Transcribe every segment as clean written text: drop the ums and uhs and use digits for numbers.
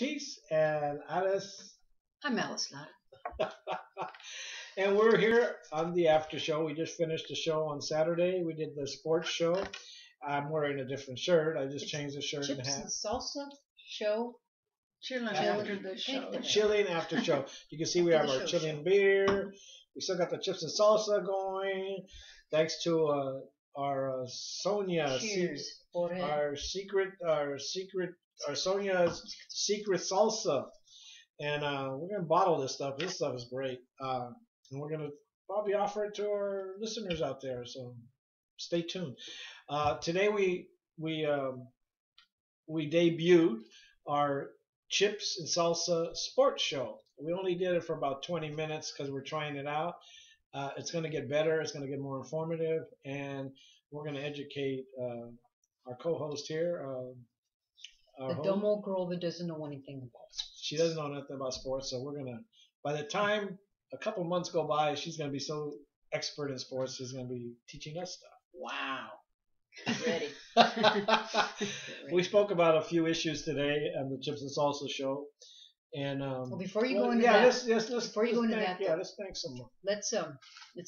Ortiz and Alice. I'm Alice Lara. And we're here on the after show. We just finished the show on Saturday. We did the sports show. I'm wearing a different shirt. I just It's changed the shirt and Chips hat. and Salsa show. Chilling After after the show. Chilling after show. You can see we After have the our show chilling beer. We still got the chips and salsa going. Thanks to our Sonia, Cheers. Por él. our Sonia's secret salsa. And we're gonna bottle this stuff. This stuff is great. And we're gonna probably offer it to our listeners out there. So stay tuned. Today we debuted our chips and salsa sports show. We only did it for about 20 minutes because we're trying it out. It's going to get better. It's going to get more informative, and we're going to educate our co-host here. The dumb old girl that doesn't know anything about sports. She doesn't know nothing about sports, so we're gonna. By the time a couple months go by, she's gonna be so expert in sports. She's gonna be teaching us stuff. Wow. Ready. We spoke about a few issues today on the Chips and Salsa show, and Well, before you go into yeah, that, let's before you go into thank, that, yeah, though, let's thank someone. let's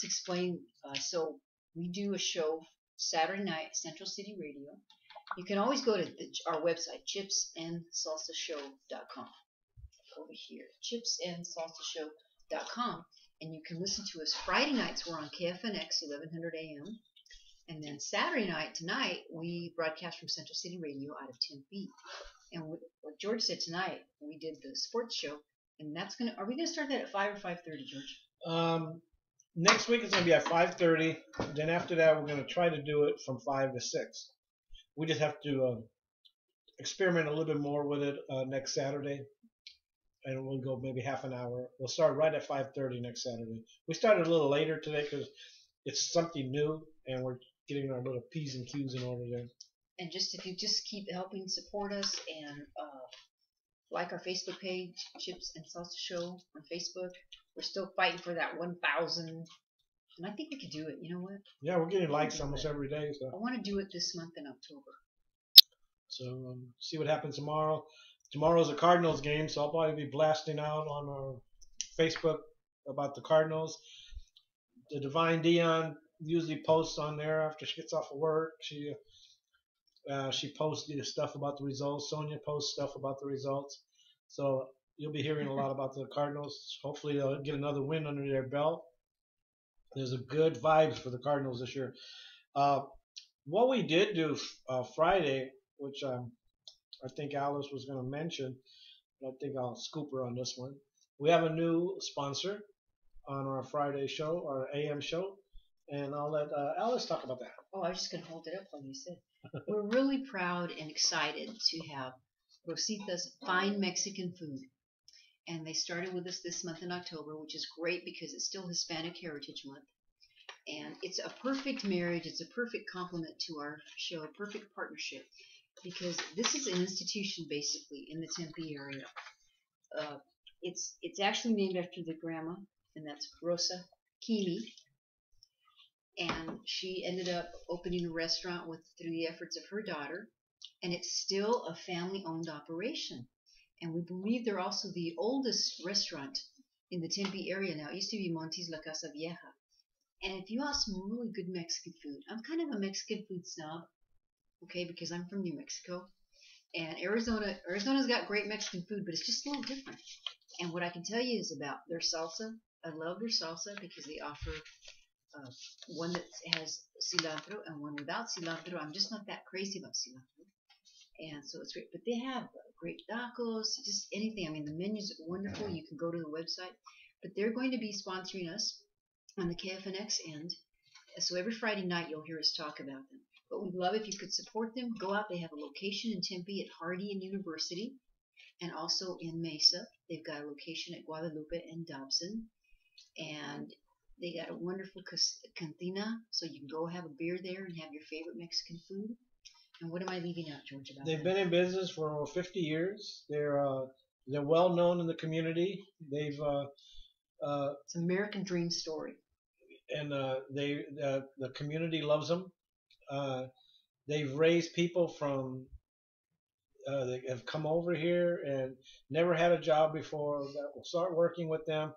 explain. So we do a show Saturday night, Central City Radio. You can always go to our website, chipsandsalsashow.com. Over here, chipsandsalsashow.com, and you can listen to us. Friday nights we're on KFNX 1100 AM, and then Saturday night tonight we broadcast from Central City Radio out of Tempe. And what George said tonight, we did the sports show, and that's gonna. Are we gonna start that at 5 or 5:30, George? Next week it's gonna be at 5:30. Then after that, we're gonna try to do it from 5 to 6. We just have to experiment a little bit more with it next Saturday, and we'll go maybe half an hour. We'll start right at 5:30 next Saturday. We started a little later today because it's something new, and we're getting our little P's and Q's in order there. And just if you just keep helping support us and like our Facebook page, Chips and Salsa Show on Facebook. We're still fighting for that 1,000, and I think we could do it. You know what? Yeah, we're getting likes almost every day. I So want to do it this month in October. See what happens tomorrow. Tomorrow's a Cardinals game, so I'll probably be blasting out on our Facebook about the Cardinals. The Divine Dion usually posts on there after she gets off of work. She posts stuff about the results. Sonia posts stuff about the results. So you'll be hearing a lot about the Cardinals. Hopefully they'll get another win under their belt. There's a good vibes for the Cardinals this year. What we did do Friday, which I think Alice was going to mention, but I think I'll scoop her on this one. We have a new sponsor on our Friday show, our AM show, and I'll let Alice talk about that. Oh, I was just going to hold it up while you said. We're really proud and excited to have Rosita's Fine Mexican Food. And they started with us this month in October, which is great because it's still Hispanic Heritage Month. And it's a perfect marriage. It's a perfect complement to our show, a perfect partnership, because this is an institution basically in the Tempe area. It's actually named after the grandma, and that's Rosa Kimi. And she ended up opening a restaurant through the efforts of her daughter, and it's still a family-owned operation. And we believe they're also the oldest restaurant in the Tempe area now. It used to be Monty's La Casa Vieja. And if you want some really good Mexican food, I'm kind of a Mexican food snob, okay, because I'm from New Mexico. And Arizona's got great Mexican food, but it's just a little different. And what I can tell you is about their salsa. I love their salsa because they offer one that has cilantro and one without cilantro. I'm just not that crazy about cilantro. And so it's great. But they have great tacos, just anything. I mean, the menus are wonderful. You can go to the website. But they're going to be sponsoring us on the KFNX end. So every Friday night you'll hear us talk about them. But we'd love if you could support them. Go out. They have a location in Tempe at Hardy and University, and also in Mesa. They've got a location at Guadalupe and Dobson. And they got a wonderful cantina, so you can go have a beer there and have your favorite Mexican food. And what am I leaving out, George, about They've that? been in business for over 50 years. They're well known in the community. They've It's an American dream story. and the community loves them. They've raised people from They have come over here and never had a job before. That will start working with them,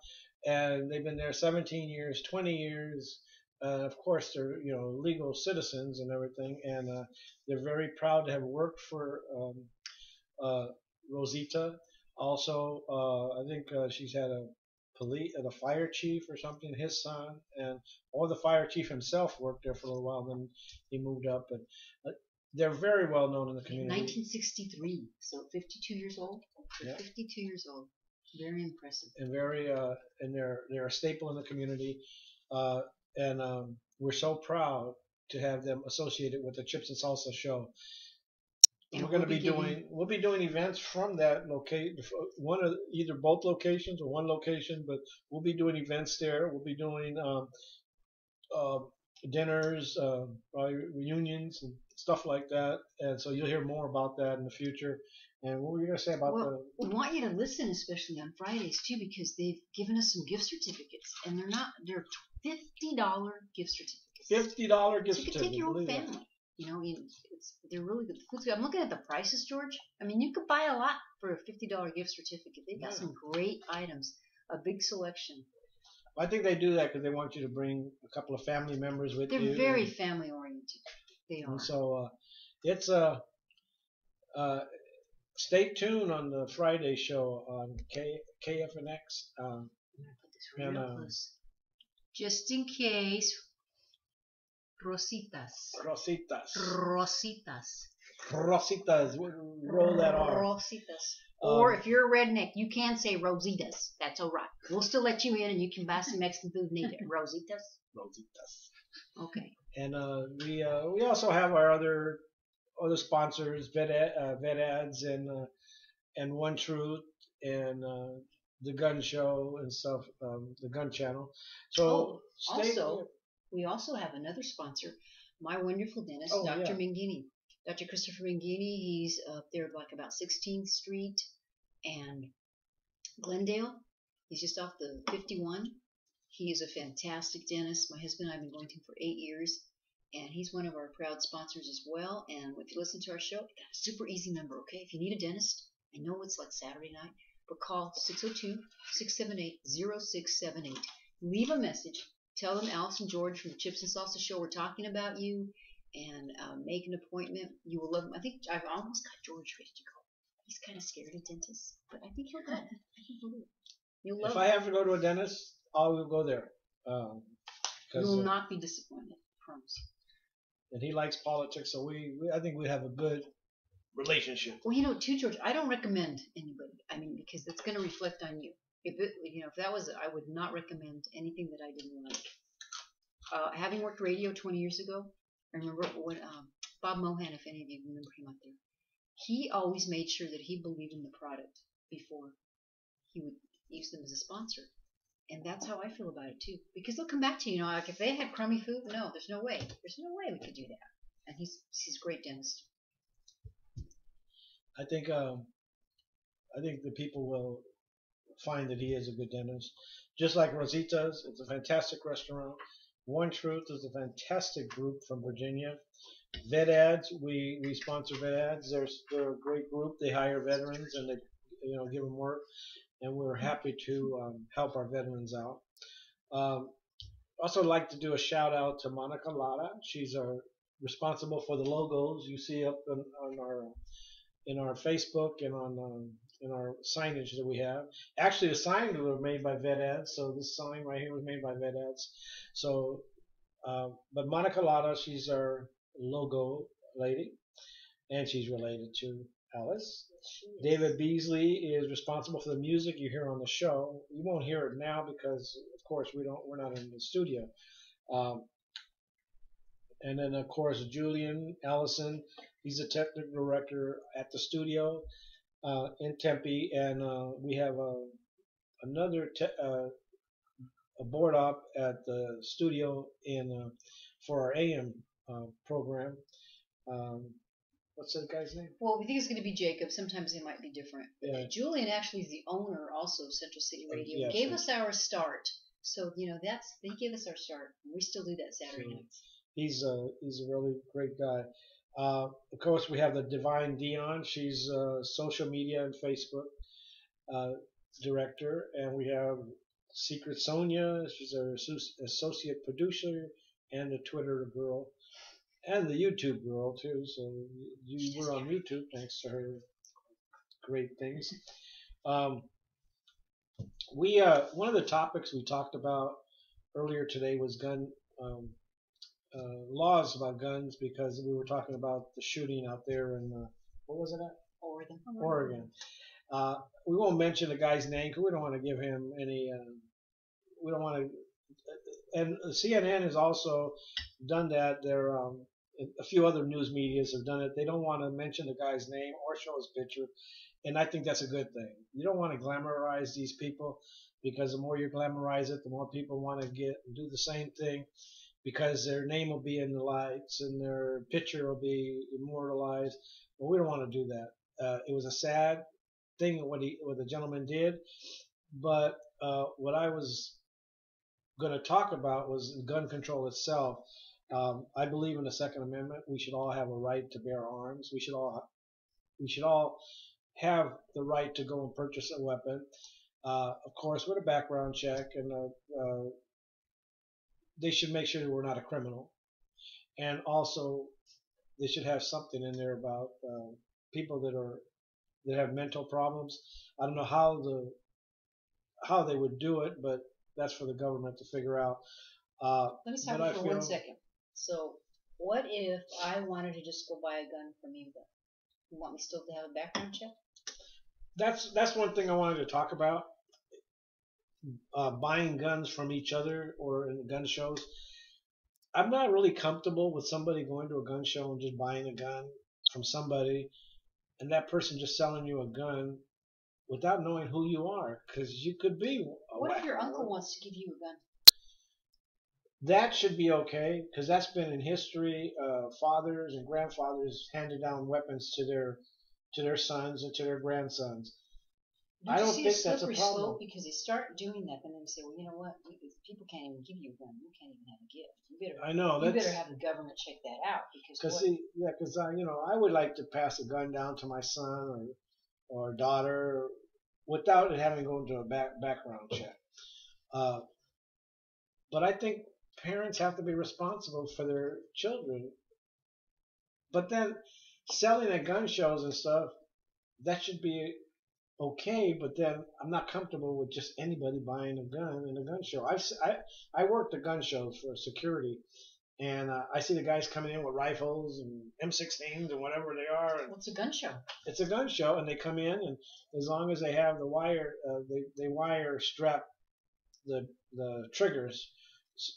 and they've been there 17 years, 20 years. Of course, they're legal citizens and everything, and they're very proud to have worked for uh, Rosita. Also, I think she's had a the fire chief or something, his son, or the fire chief himself worked there for a little while. Then he moved up, but uh, they're very well known in the In community. 1963, so 52 years old. Yeah. 52 years old. Very impressive. And very and they're a staple in the community, uh, and we're so proud to have them associated with the Chips and Salsa show. And We're going to be we'll be doing events from that location, one of either both locations or one location, but we'll be doing events there. We'll be doing uh, dinners, reunions, and stuff like that. And so you'll hear more about that in the future. And what were you going to say about we want you to listen, especially on Fridays too, because they've given us some gift certificates, and they're $50 gift certificates. $50 gift So you certificate? can take your whole family. They're really good. I'm looking at the prices, George. I mean, you could buy a lot for a $50 gift certificate. They've got some great items, a big selection. I think they do that because they want you to bring a couple of family members with you. They're very family oriented. They are. And so it's stay tuned on the Friday show on KFNX. Put this real close. Just in case. Rositas. Rositas. Roll that R. Rositas. Or if you're a redneck, you can say Rositas. That's all right. We'll still let you in, and you can buy some Mexican food and eat it. Rositas. Okay. And we also have our other sponsors, Vet Ads and One Truth and the Gun Show and stuff, the Gun Channel. So we also have another sponsor, my wonderful dentist, Oh, Dr. yeah. Mangini. Dr. Christopher Mangini, he's up there like about 16th Street and Glendale. He's just off the 51. He is a fantastic dentist. My husband and I have been going to him for 8 years, and he's one of our proud sponsors as well. And if you listen to our show, we got a super easy number, okay? If you need a dentist, I know it's like Saturday night, but call 602-678-0678. Leave a message. Tell them Alice and George from the Chips and Salsa Show we're talking about you, and make an appointment. You will love them. I think I've almost got George ready to go. He's kind of scared of dentists, but I think he'll go. You'll love If I have to go to a dentist, I will go there. You will not be disappointed. I promise. And he likes politics, so I think we have a good relationship. Well, too, George, I don't recommend anybody. I mean, because it's going to reflect on you. If that was, I would not recommend anything that I didn't like. Having worked radio 20 years ago, I remember when Bob Mohan, if any of you remember him out there, he always made sure that he believed in the product before he would use them as a sponsor. And that's how I feel about it too, because they'll come back to you. Like if they had crummy food, no, there's no way we could do that. And he's a great dentist. I think the people will find that he is a good dentist. Just like Rosita's, it's a fantastic restaurant. One Truth is a fantastic group from Virginia. Vet Ads, we sponsor Vet Ads. They're a great group. They hire veterans and they give them work, and we're happy to help our veterans out. Also like to do a shout out to Monica Lara. She's responsible for the logos you see up in our Facebook and on in our signage that we have. Actually, the signs were made by Vet Ads, so this sign right here was made by Vet Ads. So, but Monica Lara, she's our logo lady, and she's related to Alice. David Beasley is responsible for the music you hear on the show. You won't hear it now because, of course, we're not in the studio. And then, of course, Julian Allison, he's the technical director at the studio in Tempe, and we have another a board op at the studio for our AM program. What's that guy's name? Well, we think it's going to be Jacob. Sometimes they might be different. Yeah. Julian actually is the owner also of Central City Radio. Yes, gave us our start. So, they gave us our start. We still do that Saturday nights. He's a really great guy. Of course, we have the Divine Dion. She's social media and Facebook uh, director, and we have Secret Sonia. She's our associate producer and the Twitter girl and the YouTube girl too. So you were on YouTube thanks to her great things. Um, we one of the topics we talked about earlier today was gun um, laws about guns because we were talking about the shooting out there in what was it at? Oregon. Oregon. Uh, we won't mention the guy's name because we don't want to give him any. We don't want to. And CNN has also done that. There, a few other news medias have done it. They don't want to mention the guy's name or show his picture, and I think that's a good thing. You don't want to glamorize these people because the more you glamorize it, the more people want to get and do the same thing because their name will be in the lights and their picture will be immortalized. But we don't want to do that. It was a sad thing what the gentleman did, but what I was going to talk about was gun control itself. I believe in the Second Amendment. We should all have a right to bear arms. We should all have the right to go and purchase a weapon, of course, with a background check, and they should make sure that we're not a criminal. And also, they should have something in there about people that have mental problems. I don't know how they would do it, but that's for the government to figure out. Let me stop you for 1 second. So, what if I wanted to just go buy a gun from you? Then you want me still to have a background check? That's one thing I wanted to talk about. Buying guns from each other or in gun shows. I'm not really comfortable with somebody going to a gun show and just buying a gun from somebody, and that person just selling you a gun without knowing who you are, because you could be. What if your uncle wants to give you a gun? That should be okay, because that's been in history. Fathers and grandfathers handed down weapons to their sons and to their grandsons. I don't think that's a problem. Because they start doing that, and then they say, "Well, you know what? People can't even give you a gun. You can't even have a gift. You better have the government check that out because I would like to pass a gun down to my son or daughter without it having to go into a background check. But I think parents have to be responsible for their children. But then selling at gun shows and stuff, that should be okay. But then I'm not comfortable with just anybody buying a gun in a gun show. I worked at gun shows for security, and I see the guys coming in with rifles and M16s and whatever they are. And what's a gun show? It's a gun show, and they come in, and as long as they have the wire, they wire strap the triggers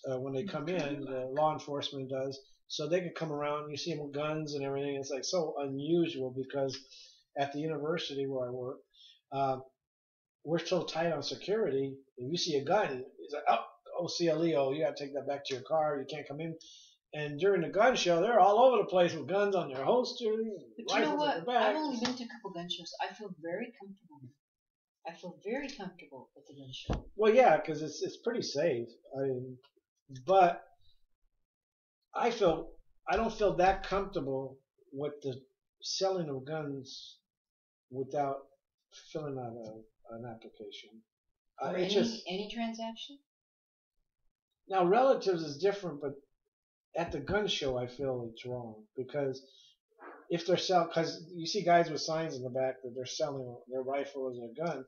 when they come in. The law enforcement does, so they can come around. You see them with guns and everything. It's like so unusual because at the university where I work, we're so tight on security. If you see a gun, it's like, oh, CLEO, you got to take that back to your car. You can't come in. And during the gun show, they're all over the place with guns on their holsters. But you know what? I've only been to a couple gun shows. I feel very comfortable. I feel very comfortable at the gun show. Well, yeah, because it's pretty safe. But I don't feel that comfortable with the selling of guns without filling out an application. Or any transaction? Now, relatives is different, but at the gun show, I feel it's wrong because if they're selling, because you see guys with signs in the back that they're selling their rifle or their gun,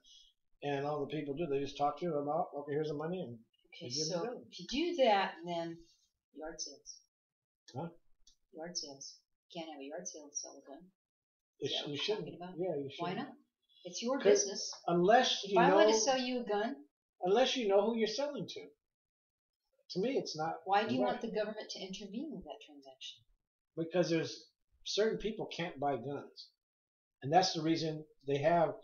and all the people do, they just talk to you about, okay, here's the money, and okay, so if you do that, then yard sales. Huh? Yard sales. You can't have a yard sale and sell a gun. You shouldn't. Yeah, you should. Why not? It's your business. Unless if I want to sell you a gun, unless you know who you're selling to. To me, it's not. Why do you want the government to intervene with that transaction? Because there's certain people can't buy guns, and that's the reason they have.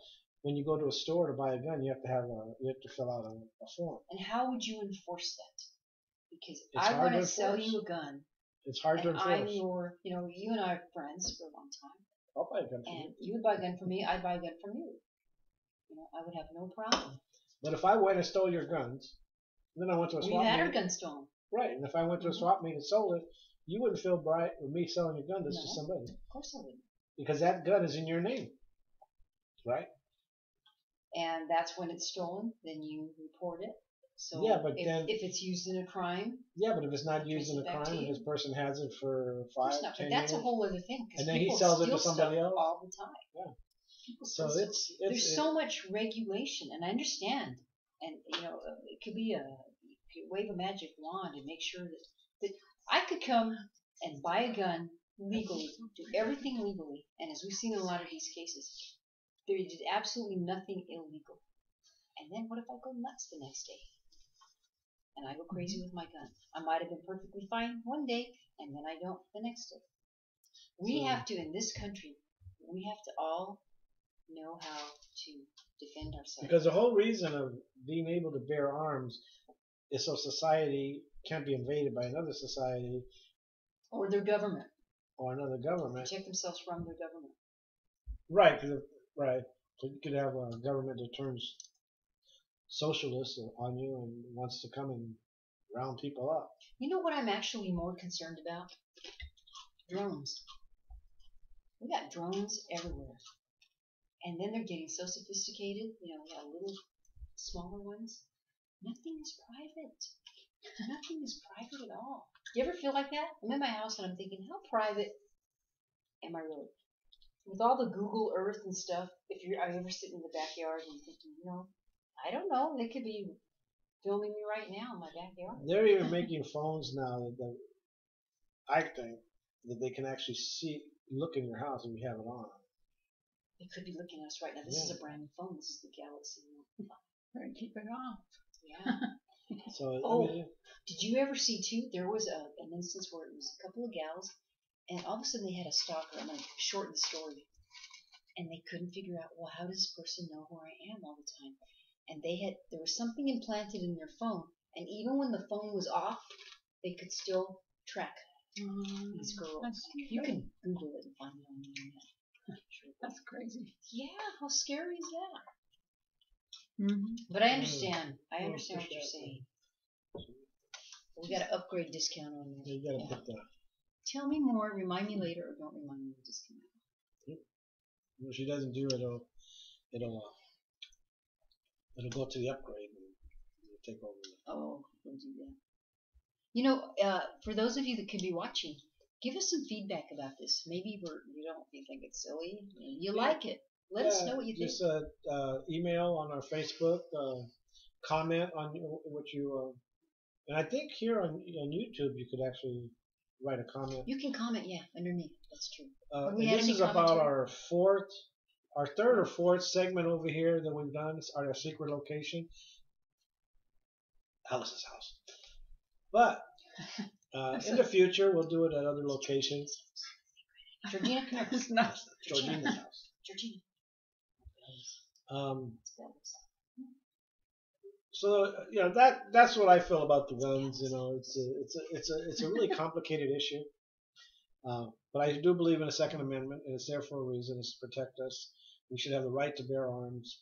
When you go to a store to buy a gun, you have to fill out a form. And how would you enforce that? Because I want to sell you a gun. It's hard to enforce. I'm you and I are friends for a long time. I'll buy a gun from you. And you would buy a gun from me, I'd buy a gun from you. I would have no problem. But if I went and stole your guns, then I went to a swap meet. We had our guns stolen. Right, and if I went to a swap meet and sold it, you wouldn't feel right with me selling a gun to No, somebody of course I wouldn't. because that gun is in your name, right? And that's when it's stolen, then you report it. So Yeah, but then if it's used in a crime, yeah, but if it's not I'll used trace in it a back to crime and you. this person has it for of course 5, not. 10 But that's a years, whole other thing because and then he people sells it steal to somebody stuff else, all the time. yeah. People So steal it's stuff. There's so much regulation, and I understand. And it could be you could wave a magic wand and make sure that I could come and buy a gun legally, do everything legally, and as we've seen in a lot of these cases, there is absolutely nothing illegal. And then what if I go nuts the next day? And I go crazy with my gun. I might have been perfectly fine one day, and then I don't the next day. We have to, in this country, we have to all know how to defend ourselves. because the whole reason of being able to bear arms is so society can't be invaded by another society Or their government. or another government. Protect themselves from their government. Right, right. So you could have a government that turns socialist on you and wants to come and round people up. You know what I'm actually more concerned about? Drones. We got drones everywhere. And then they're getting so sophisticated. We got little smaller ones. Nothing is private. Nothing is private at all. Do you ever feel like that? I'm in my house and I'm thinking, how private am I really? With all the Google Earth and stuff, are you ever sitting in the backyard and thinking, I don't know, they could be filming me right now in my backyard. They're even making phones now that I think that they can actually look in your house and you have it on. They could be looking at us right now. This is a brand new phone. This is the Galaxy Note 5. Better keep it off. Yeah. So Did you ever see too? There was an instance where it was a couple of gals, and all of a sudden they had a stalker. I'm going to shorten the story, and they couldn't figure out, well, how does this person know who I am all the time? And there was something implanted in their phone, and even when the phone was off, they could still track these girls. You can Google it and find it on the internet. That's crazy. Yeah, how scary is that? Mm-hmm. But I understand. I understand what you're saying. We got an upgrade discount on there. you got to put that. Tell me more. Remind me later, or don't remind me of the discount. If she doesn't do it, it'll go to the upgrade and it'll take over. Oh, we'll do that. For those of you that could be watching, give us some feedback about this. Maybe you think it's silly. Maybe you like it. Let us know what you think. Just email on our Facebook, comment on what you, and I think here on YouTube you could actually write a comment. You can comment, yeah, underneath. That's true. This is about our third or fourth segment over here that we've done. It's our secret location, Alice's house. But in the future, we'll do it at other locations. Georgina, come here. It's not. Georgina's house. Georgina. So that's what I feel about the guns. It's a really complicated issue. But I do believe in a Second Amendment, and it's there for a reason. It's to protect us. We should have the right to bear arms.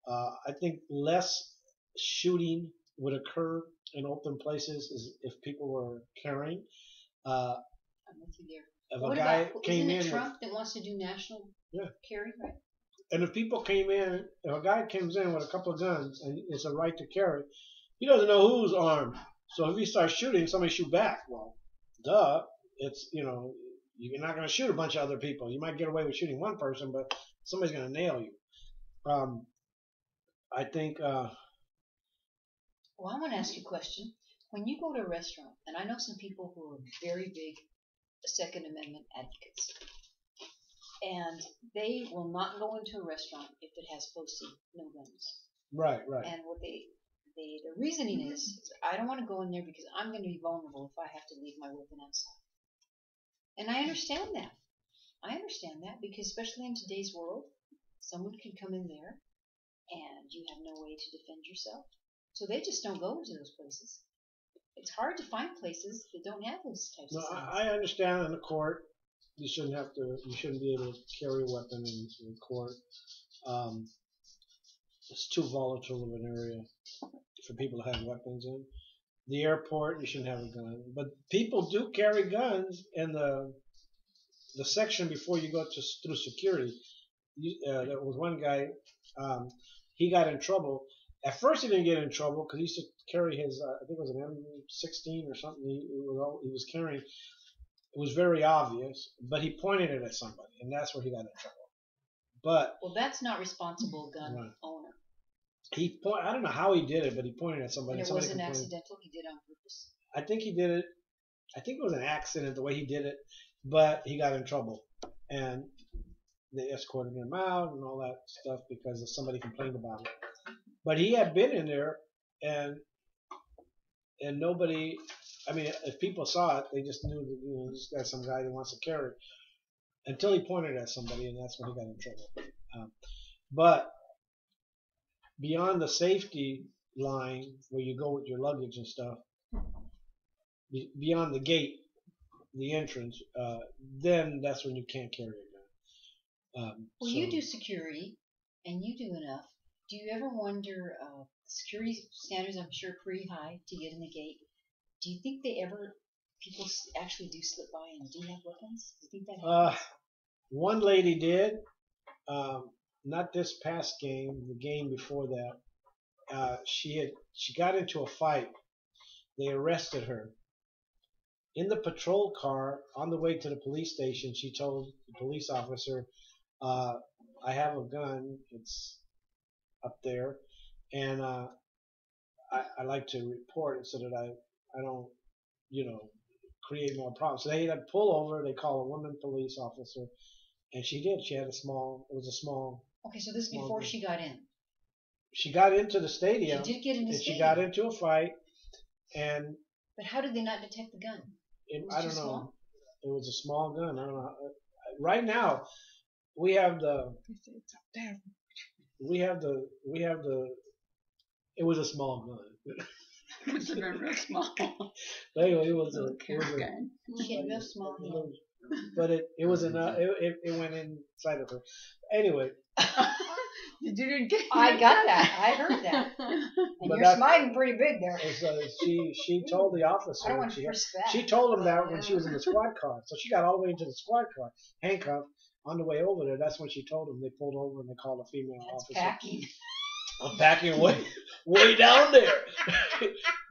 I think less shooting would occur in open places if people were carrying. I'm with you there. If a guy came in, isn't it Trump that wants to do national carry, right? And if people came in, if a guy comes in with a couple of guns and it's a right to carry, he doesn't know who's armed. So if he starts shooting, somebody shoot back. Well, duh. It's you're not going to shoot a bunch of other people. You might get away with shooting one person, but somebody's going to nail you. I think. Well, I want to ask you a question. When you go to a restaurant, and I know some people who are very big Second Amendment advocates, and they will not go into a restaurant if it has posted no guns. Right. And what the reasoning is I don't want to go in there because I'm going to be vulnerable if I have to leave my weapon outside. And I understand that. Because especially in today's world, someone can come in there and you have no way to defend yourself. So they just don't go into those places. It's hard to find places that don't have those types of things. I understand in the court you shouldn't be able to carry a weapon in court. It's too volatile of an area for people to have weapons in. the airport, you shouldn't have a gun. But people do carry guns in the section before you go to through security. There was one guy, um, he got in trouble. At first, he didn't get in trouble because he used to carry his, I think it was an M16 or something. He was carrying. It was very obvious, but he pointed it at somebody, and that's where he got in trouble. But Well, that's not responsible gun right. owner. I don't know how he did it, but he pointed at somebody. And it somebody wasn't complained. accidental. He did on purpose. I think he did it. I think it was an accident the way he did it, but he got in trouble, and they escorted him out and all that stuff because somebody complained about it. But he had been in there, and nobody. I mean, if people saw it, they just knew that this guy's some guy that wants to carry. Until he pointed at somebody, and that's when he got in trouble. But beyond the safety line where you go with your luggage and stuff, beyond the gate, the entrance, then that's when you can't carry a gun. Well, you do security, and you do enough. Do you ever wonder, security standards, I'm sure, pretty high to get in the gate. Do you think people actually do slip by and do have weapons? Do you think that happens? One lady did, not this past game, the game before that. She got into a fight. They arrested her. In the patrol car on the way to the police station, she told the police officer, "I have a gun. It's up there, and I like to report it so that I don't, create more problems." So they had to pull over. They call a woman police officer, and she did. She had it was a small. Okay, so this is before gun. she got in. She got into the stadium. She did get in the and stadium. She got into a fight, and But how did they not detect the gun? I don't know. Small? It was a small gun. I don't know. Right now, we have the. We have the. It was a small gun. It must have been real small. Anyway, it was a. Little carry gun. She had real small hands. But it was enough. It went inside of her. Anyway. You didn't get. I got that. I heard that. And But you're smiling pretty big there. So she told the officer. I don't want to risk that. She told him that when she was in the squad car. So she got all the way into the squad car, handcuffed. On the way over there, that's when she told him. They pulled over and they called a female officer. Packing. I'm packing way down there.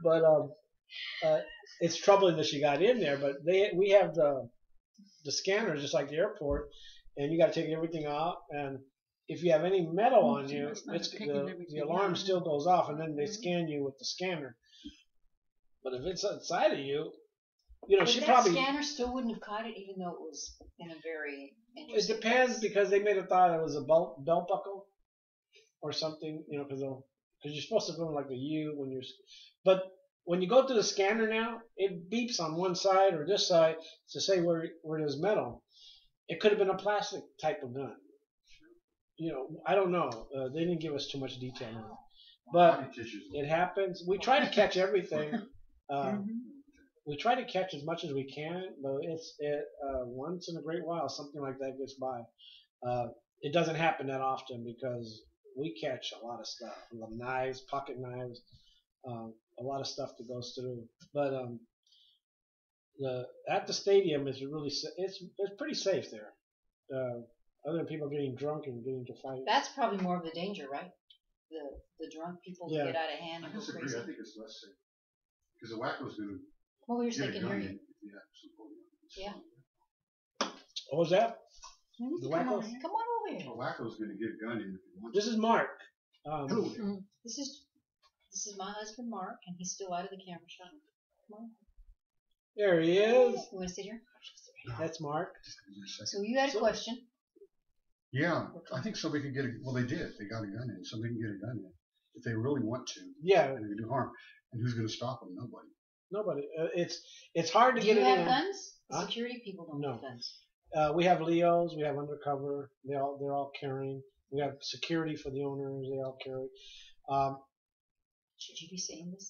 But it's troubling that she got in there. But we have the scanners just like the airport, and you got to take everything out. And if you have any metal on you, the alarm still goes off, and then they scan you with the scanner. But if it's inside of you, she that probably. Scanner still wouldn't have caught it, even though it was in a very It depends because they may have thought it was a belt buckle or something, because you're supposed to go like a U when you're. But when you go to the scanner now, it beeps on one side or this side to say where there's metal. It could have been a plastic type of gun. I don't know. They didn't give us too much detail on it, but it happens. We try to catch everything. We try to catch as much as we can, but it's once in a great while something like that gets by. It doesn't happen that often because we catch a lot of stuff, knives, pocket knives, a lot of stuff that goes through. But at the stadium is really it's pretty safe there. Other than people getting drunk and getting into fights. That's probably more of the danger, right? The drunk people who get out of hand and go crazy. I think it's less safe because the wacko's going to. Well, we were thinking here. Yeah. What was that? The wacko? Come on over here. The wacko's going to get a gun in if he wants. This is Mark. This is my husband Mark, and he's still out of the camera shot. Come on. There he is. You want to sit here? That's Mark. So you had a question. Yeah, I think somebody could get well, they did. They got a gun in. Somebody can get a gun in if they really want to. Yeah. And they can do harm. And who's going to stop them? Nobody. Nobody. It's hard to get it in. Do you have guns? Security people don't have guns. We have Leos. We have undercover. They're all carrying. We have security for the owners. They all carry. Should you be saying this?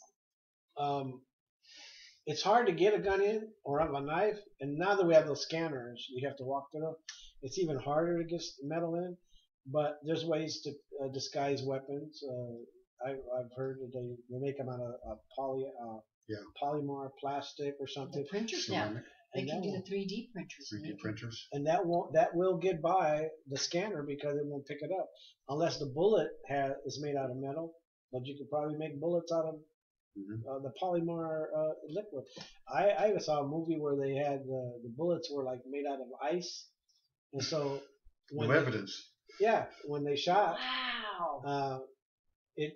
It's hard to get a gun in or have a knife. And now that we have those scanners, you have to walk through. It's even harder to get metal in. But there's ways to disguise weapons. I've heard that they make them out of polymer plastic or The something. printers now. Ceramic, They And can that do the won't- 3D printers. 3D printers. And that will get by the scanner because it won't pick it up unless the bullet is made out of metal. But you could probably make bullets out of the polymer liquid. I saw a movie where they had the bullets were like made out of ice, and so No evidence. when they shot, Wow. it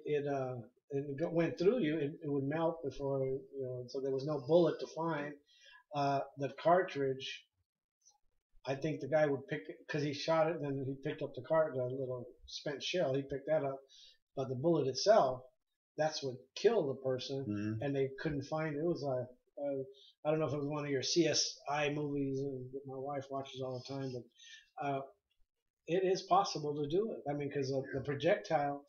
went through you. It would melt before so there was no bullet to find. The cartridge, I think the guy would pick it because he shot it, and then he picked up the little spent shell. He picked that up, but the bullet itself, that's what killed the person, and they couldn't find it. It was I don't know if it was one of your CSI movies that my wife watches all the time, but it is possible to do it. I mean, because the projectile,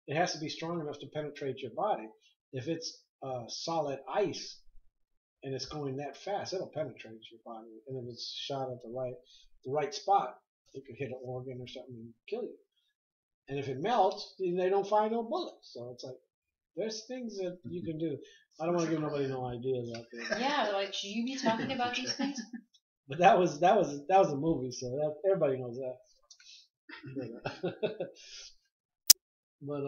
it has to be strong enough to penetrate your body. If it's solid ice and it's going that fast, it'll penetrate your body. And if it's shot at the right spot, it could hit an organ or something and kill you. And if it melts, then they don't find no bullets. So it's like there's things that you can do. I don't want to give nobody no ideas out there. Yeah, like should you be talking about these things? But that was a movie, so everybody knows that. But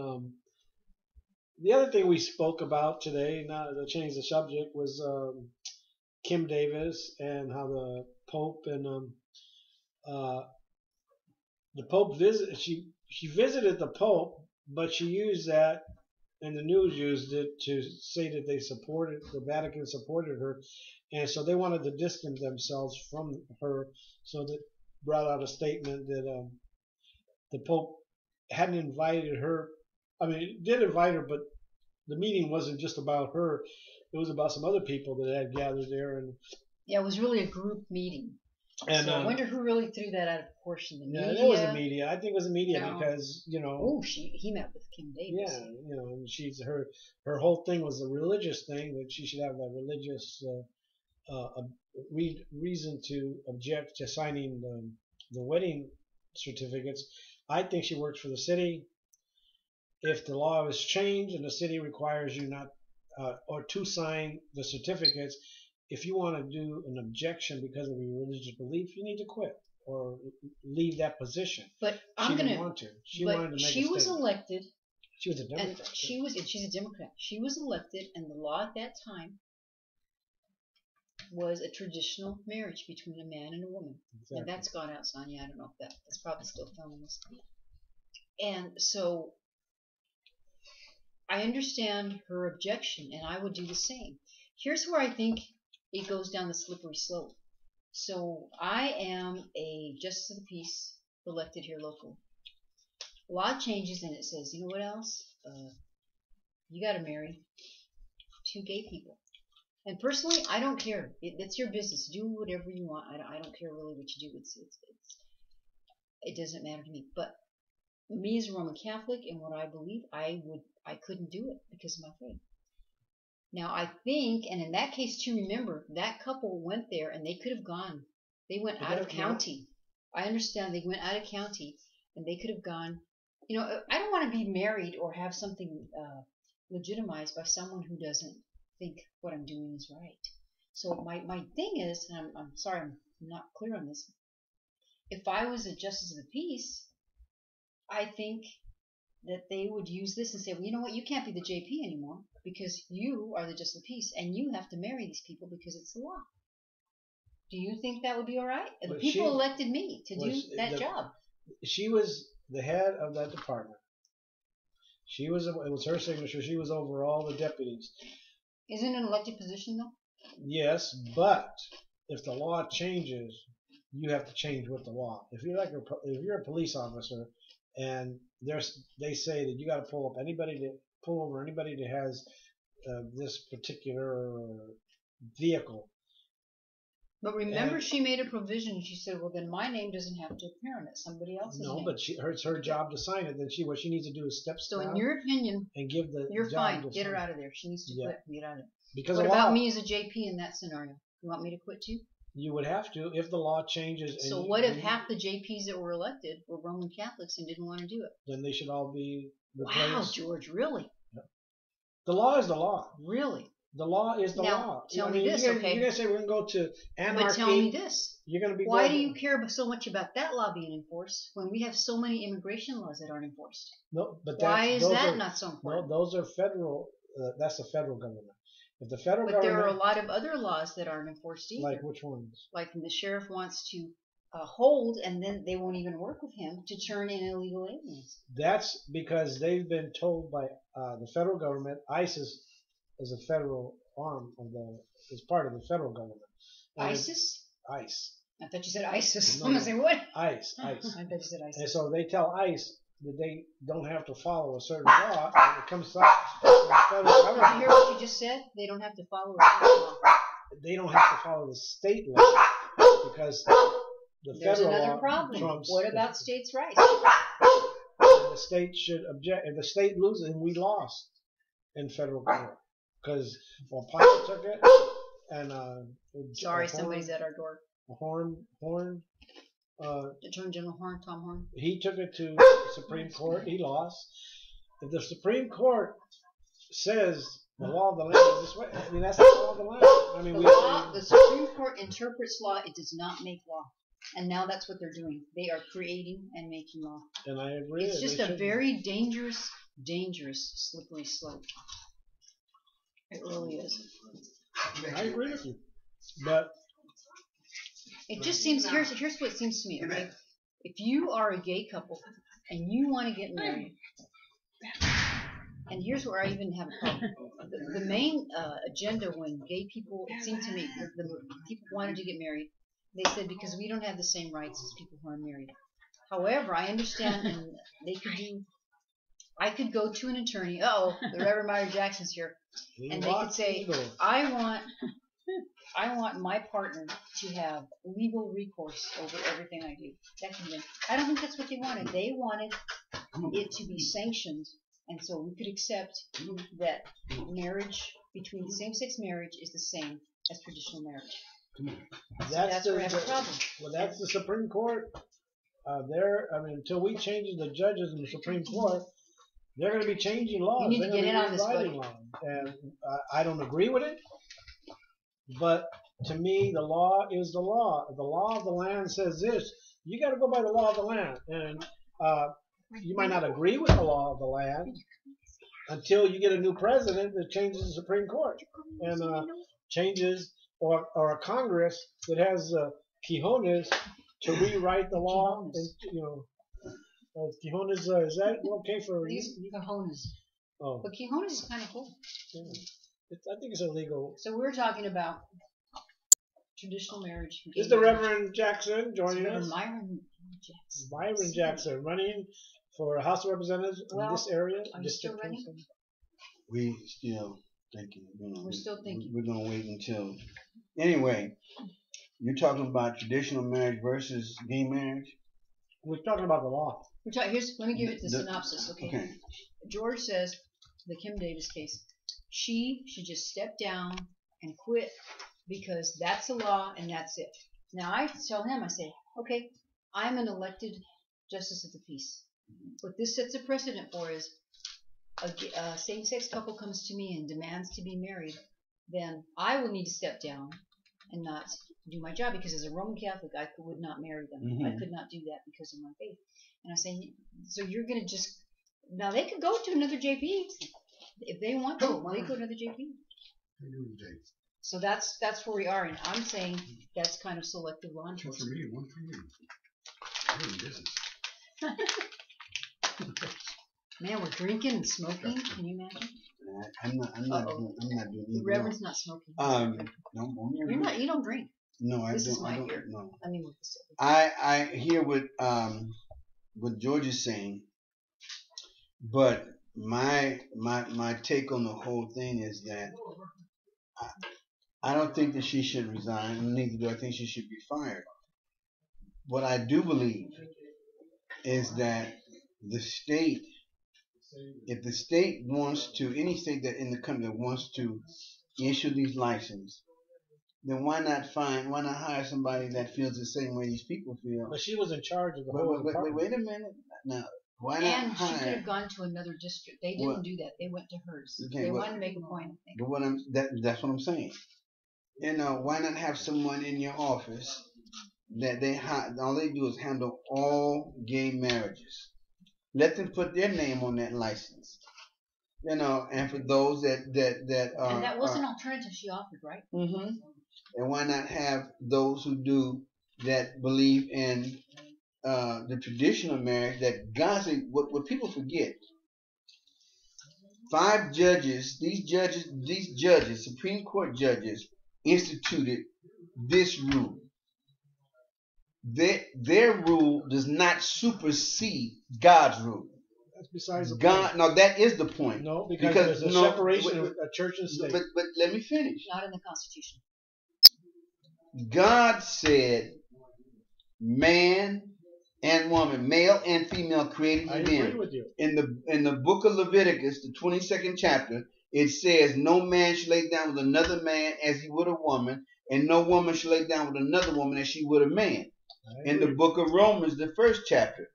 the other thing we spoke about today, not to change the subject, was Kim Davis and how the Pope and the Pope she visited the Pope, but she used that, and the news used it to say that the Vatican supported her, and so they wanted to distance themselves from her. So that brought out a statement that the Pope hadn't invited her. I mean, it did invite her, but the meeting wasn't just about her. It was about some other people that had gathered there, and Yeah, it was really a group meeting. and So I wonder who really threw that out of proportion. The yeah, media. it was the media. I think it was the media No. because Oh, he met with Kim Davis. yeah, and she's her whole thing was a religious thing, that she should have a religious reason to object to signing the wedding certificates. I think she works for the city. If the law is changed and the city requires you not or to sign the certificates, if you want to do an objection because of your religious belief, you need to quit or leave that position. But She didn't want to. She wanted to make she a was statement. elected, She was a and Democrat. she's a Democrat. She was elected, and the law at that time was a traditional marriage between a man and a woman. Exactly. And that's gone out, Sonia. I don't know if that's probably still filming this. And so I understand her objection, and I would do the same. Here's where I think it goes down the slippery slope. So I am a justice of the peace elected here locally. Law changes, and it says, you know what else? You got to marry 2 gay people. And personally, I don't care. It's your business. Do whatever you want. I don't care really what you do. It doesn't matter to me. But me as a Roman Catholic and what I believe, I couldn't do it because of my faith. Now I think, and in that case too, remember that couple went there and they could have gone. They went out of county. I understand they went out of county and they could have gone. You know, I don't want to be married or have something legitimized by someone who doesn't think what I'm doing is right. So my thing is, and I'm sorry I'm not clear on this. If I was a justice of the peace, I think that they would use this and say, well, you know what, you can't be the JP anymore because you are the justice of the peace and you have to marry these people because it's the law. Do you think that would be all right? The people elected me to do that job. She was the head of that department. It was her signature. She was over all the deputies. Isn't it an elected position though? Yes, but if the law changes, you have to change with the law. If you're a police officer and they say that you got to pull over anybody that has this particular vehicle. But remember, she made a provision. She said, "Well, then my name doesn't have to appear on it. Somebody else's name." No, but it's her job to sign it. Then what she needs to do is step So, down in your opinion, and give the you're job fine. to Get her sign. out of there. She needs to quit. Get out of there. Because What a law, about me as a JP in that scenario? You want me to quit too? you would have to if the law changes. So what if half the JPs that were elected were Roman Catholics and didn't want to do it? Then they should all be replaced. Wow, George, really? The law is the law. Really? The law is the Now, law. tell I me mean, this, you're okay? gonna say we're gonna go to anarchy. But tell me this. You're gonna be. Why going, do you care so much about that law being enforced when we have so many immigration laws that aren't enforced? No, but Why is those that are, not so important? No, those are federal. That's the federal government. If the federal But there are a government, lot of other laws that aren't enforced either. like which ones? Like when the sheriff wants to hold, and then they won't even work with him to turn in illegal aliens. That's because they've been told by the federal government. ICE is a federal arm of is part of the federal government. And ISIS? ICE. I thought you said ISIS. No, I'm gonna say what? ICE. I thought you said And ISIS. so they tell ICE that they don't have to follow a certain law. And it comes up the federal Did you government. hear what you just said? They don't have to follow a certain law. They don't have to follow the state law because the There's federal another law problem. trumps. What about states' rights? The state should object. If the state loses, and we lost in federal court because Ponce took it, and Sorry, somebody's at our door. Horn, Attorney General Horn, Tom Horn. he took it to the Supreme Court. He lost. If the Supreme Court says the law of the land is this way, I mean that's the law of the land. I mean The Supreme Court interprets law. It does not make law. And now that's what they're doing. They are creating and making law. and I agree. It's just they a shouldn't. very dangerous, slippery slope. It really is. I agree with you, but It just seems, here's what it seems to me, okay? If you are a gay couple and you want to get married, and here's where I even have a problem. The main agenda when gay people, it seemed to me, the people wanted to get married, they said because we don't have the same rights as people who are married. However, I understand, and they could do, I could go to an attorney, the Reverend Myra Jackson's here, and they could say, I want my partner to have legal recourse over everything I do. That can be. I don't think that's what they wanted. They wanted it to be sanctioned, and so we could accept that marriage between same-sex marriage is the same as traditional marriage. That's where I have a problem. Well, that's the Supreme Court. Until we change the judges in the Supreme Court, they're going to be changing laws. You need to They're get in gonna on be this, rewriting buddy. laws. And I don't agree with it, but to me, the law is the law. The law of the land says this. You got to go by the law of the land. And you might not agree with the law of the land until you get a new president that changes the Supreme Court and changes or a Congress that has cojones to rewrite the law. And, cojones, is that okay for you? These cojones. Oh, But cojones is kind of cool. yeah. I think it's illegal. So we're talking about traditional marriage. Is the Reverend Jackson joining us? Myron Jackson. Myron Jackson running for House of Representatives in this area. Are you still running? We still thinking. We're still thinking. We're gonna wait until. Anyway, you're talking about traditional marriage versus gay marriage. We're talking about the law. Let me give it the synopsis, okay? Okay. George says, the Kim Davis case, she should just step down and quit because that's the law and that's it. Now I tell him, I say, okay, I'm an elected justice of the peace. What this sets a precedent for is a same-sex couple comes to me and demands to be married, then I will need to step down and not do my job because as a Roman Catholic, I would not marry them. Mm-hmm. I could not do that because of my faith. And I say, so you're going to just, now they could go to another JP if they want to. They go to another JP. So that's where we are, and I'm saying that's kind of selective law One for enforcement. me, one for you. We're in business. Man, we're drinking and smoking. Can you imagine? I'm not doing The either Reverend's not smoking. No, You're not. You don't drink. No, I This don't. is my I don't. beer. No. I mean, with the I hear what George is saying, but my take on the whole thing is that I don't think that she should resign. Neither do I think she should be fired. What I do believe is that the state, if the state wants to, any state that in the country that wants to issue these licenses, then why not hire somebody that feels the same way these people feel? But she was in charge of the whole department. Wait a minute. Now, Why not And she could hire? have gone to another district. They Well, didn't do that. They went to hers. okay, They well, wanted to make a point, I think. but that's what I'm saying. Why not have someone in your office that all they do is handle all gay marriages. Let them put their name on that license. And for those that are, And that was an alternative she offered, right? mm-hmm. And why not have those who do that believe in the traditional marriage that God said? What people forget. 5 judges, these judges, Supreme Court judges, instituted this rule. Their rule does not supersede God's rule. That's besides the God, point. no, that is the point. No, because there's a separation of church and state. But let me finish. Not in the Constitution. God said, man and woman, male and female, created I in agree them. with you. In the book of Leviticus, the 22nd chapter, it says, no man shall lay down with another man as he would a woman, and no woman shall lay down with another woman as she would a man. In the book of Romans, the 1st chapter,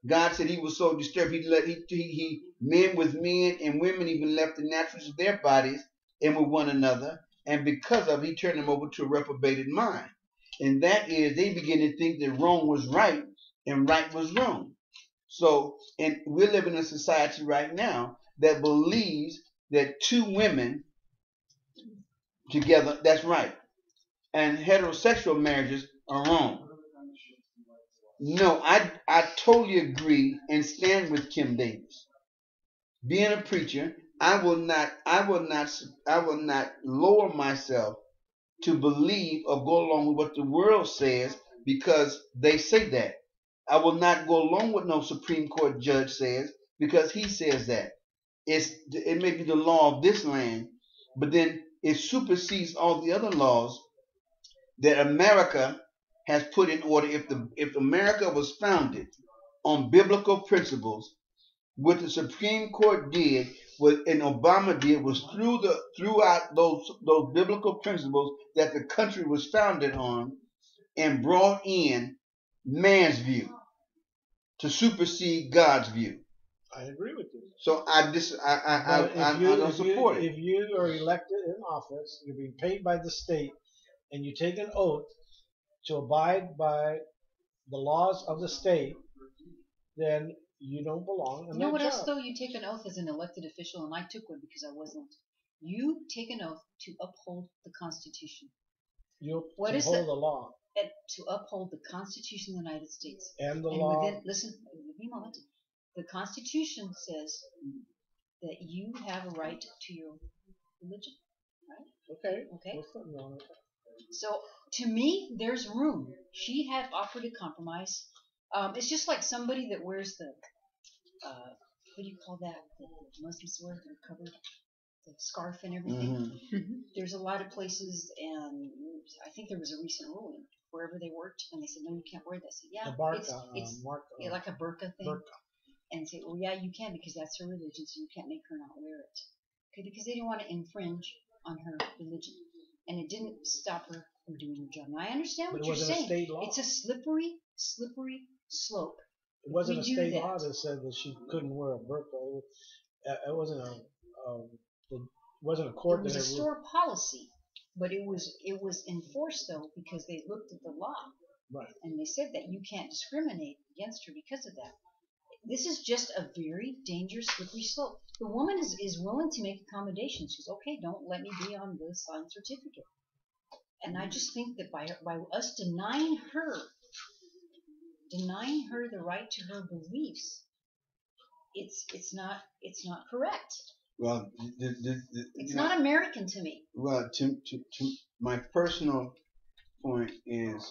God said he was so disturbed, he men with men and women even left the naturals of their bodies and with one another, and because of it, he turned them over to a reprobated mind. And that is, they begin to think that wrong was right and right was wrong. So, and we're living in a society right now that believes that 2 women together, that's right. And heterosexual marriages are wrong. No, I totally agree and stand with Kim Davis. Being a preacher, I will not lower myself to believe or go along with what the world says because they say that. I will not go along with no Supreme Court judge says because he says that. It may be the law of this land, but then it supersedes all the other laws that America has put in order. If America was founded on biblical principles, what the Supreme Court did, and Obama did, was throughout those biblical principles that the country was founded on, and brought in man's view to supersede God's view. I agree with you. So I don't support it. If you are elected in office, you're being paid by the state, and you take an oath to abide by the laws of the state, then you don't belong in You know that what job. else, though? You take an oath as an elected official, and I took one because I wasn't. You take an oath to uphold the Constitution. You What is uphold it? the law And to uphold the Constitution of the United States. and the And law. listen, give me a moment. The Constitution says that you have a right to your religion, right? Okay. Okay. There's something wrong with that. So to me, there's room. She had offered a compromise. It's just like somebody that wears the what do you call that? The Muslims wear, they're covered, the scarf and everything. Mm-hmm. There's a lot of places, and I think there was a recent ruling wherever they worked, and they said, no, you can't wear that. I said, yeah, The barca, it's marca, like a burqa thing. burqa. And say, well, yeah, you can because that's her religion, so you can't make her not wear it. Okay, because they didn't want to infringe on her religion, and it didn't stop her from doing her job. Now I understand But what it you're wasn't a saying. state law. It's a slippery slope. It wasn't a we do state that. law that said that she couldn't wear a burqa. It wasn't a court It was that a had store policy, but it was enforced though because they looked at the law. Right. And they said that you can't discriminate against her because of that. This is just a very dangerous, slippery slope. The woman is willing to make accommodations. She's okay. Don't let me be on the signed certificate. And I just think that by us denying her the right to her beliefs, it's not correct. Well, It's not American to me. Well, to my personal point is,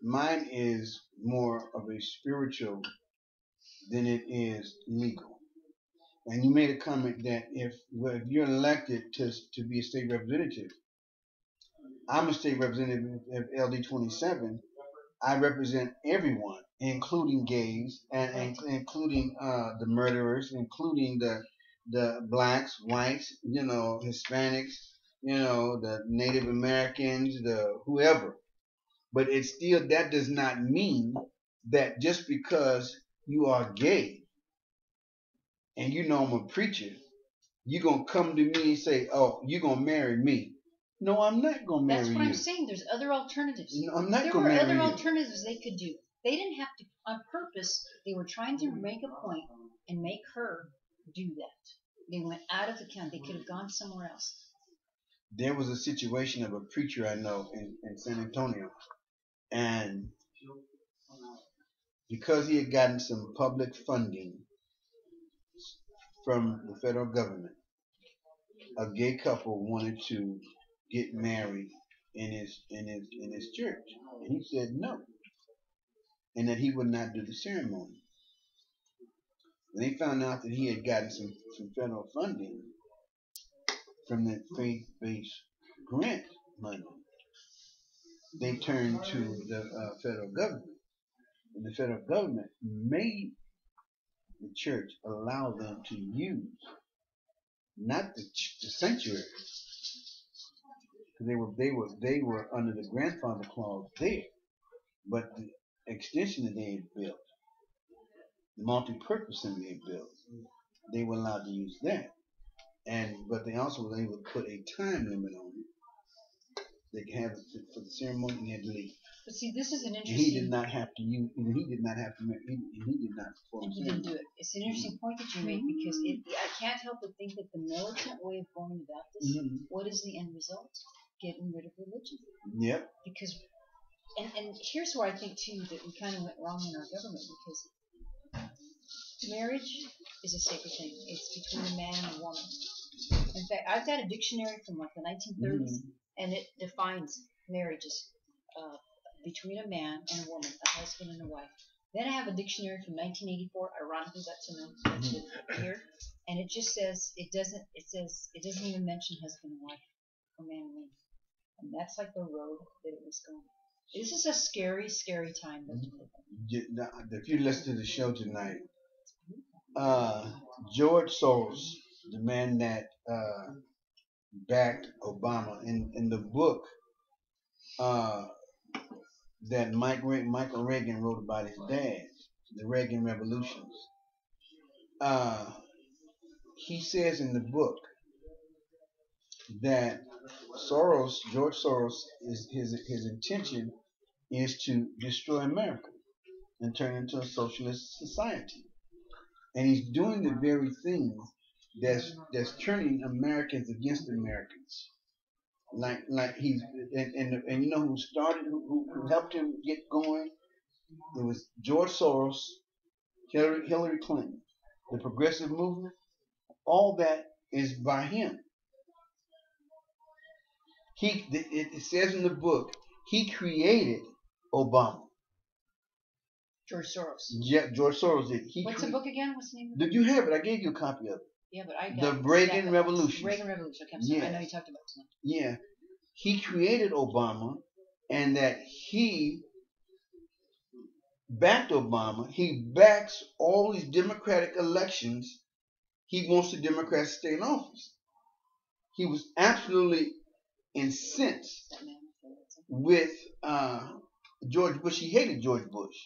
mine is more of a spiritual than it is legal. And you made a comment that if you're elected to be a state representative, I'm a state representative of LD 27. I represent everyone, including gays, and including the murderers, including the blacks, whites, Hispanics, the Native Americans, the whoever. But that does not mean that just because you are gay and you know I'm a preacher, you're gonna come to me and say, "Oh, you're gonna marry me." No, I'm not gonna marry That's what you. I'm saying. There's other alternatives. No, I'm not There gonna were marry other you. alternatives they could do. They didn't have to, on purpose, they were trying to make a point and make her do that. They went out of the county. They could have gone somewhere else. There was a situation of a preacher I know in San Antonio, and because he had gotten some public funding from the federal government, a gay couple wanted to get married in his church, and he said no, and that he would not do the ceremony. When they found out that he had gotten some federal funding from the faith-based grant money, they turned to the federal government, and the federal government made the church allow them to use not the sanctuary, because they were under the grandfather clause there, but the extension that they had built, the multi-purpose center they had built, they were allowed to use that, but they also were able to put a time limit on it. They could have it for the ceremony and they had to leave. But see, this is an And interesting. he did not have to use. He did not have to. He did not perform. And he didn't do it. It's an interesting point that you make because I can't help but think that the militant way of going about this, what is the end result? Getting rid of religion. Yep. Because, and here's where I think too that we kind of went wrong in our government because marriage is a sacred thing. It's between a man and a woman. In fact, I've got a dictionary from like the 1930s, and it defines marriage as between a man and a woman, a husband and a wife. Then I have a dictionary from 1984. Ironically, that's here, and it just says it doesn't even mention husband and wife or man and woman, and that's like the road that it was going. This is a scary, scary time. If you listen to the show tonight, George Soros, the man that backed Obama, in the book that Michael Reagan wrote about his dad, the Reagan Revolutions. He says in the book that George Soros, his intention is to destroy America and turn it into a socialist society, and he's doing the very thing that's turning Americans against Americans. Like he's and you know who helped him get going? It was George Soros, Hillary Clinton, the progressive movement. All that is by him. It says in the book he created Obama. George Soros. Yeah, George Soros did. What's the book again? What's the name of it? Did you have it? I gave you a copy of it. Yeah, but I got The Reagan Revolution. Reagan Revolution. Okay, I'm sorry. Yeah. I know you talked about it tonight. Yeah, he created Obama, and that he backed Obama. He backs all these Democratic elections. He wants the Democrats to stay in office. He was absolutely incensed with George Bush. He hated George Bush.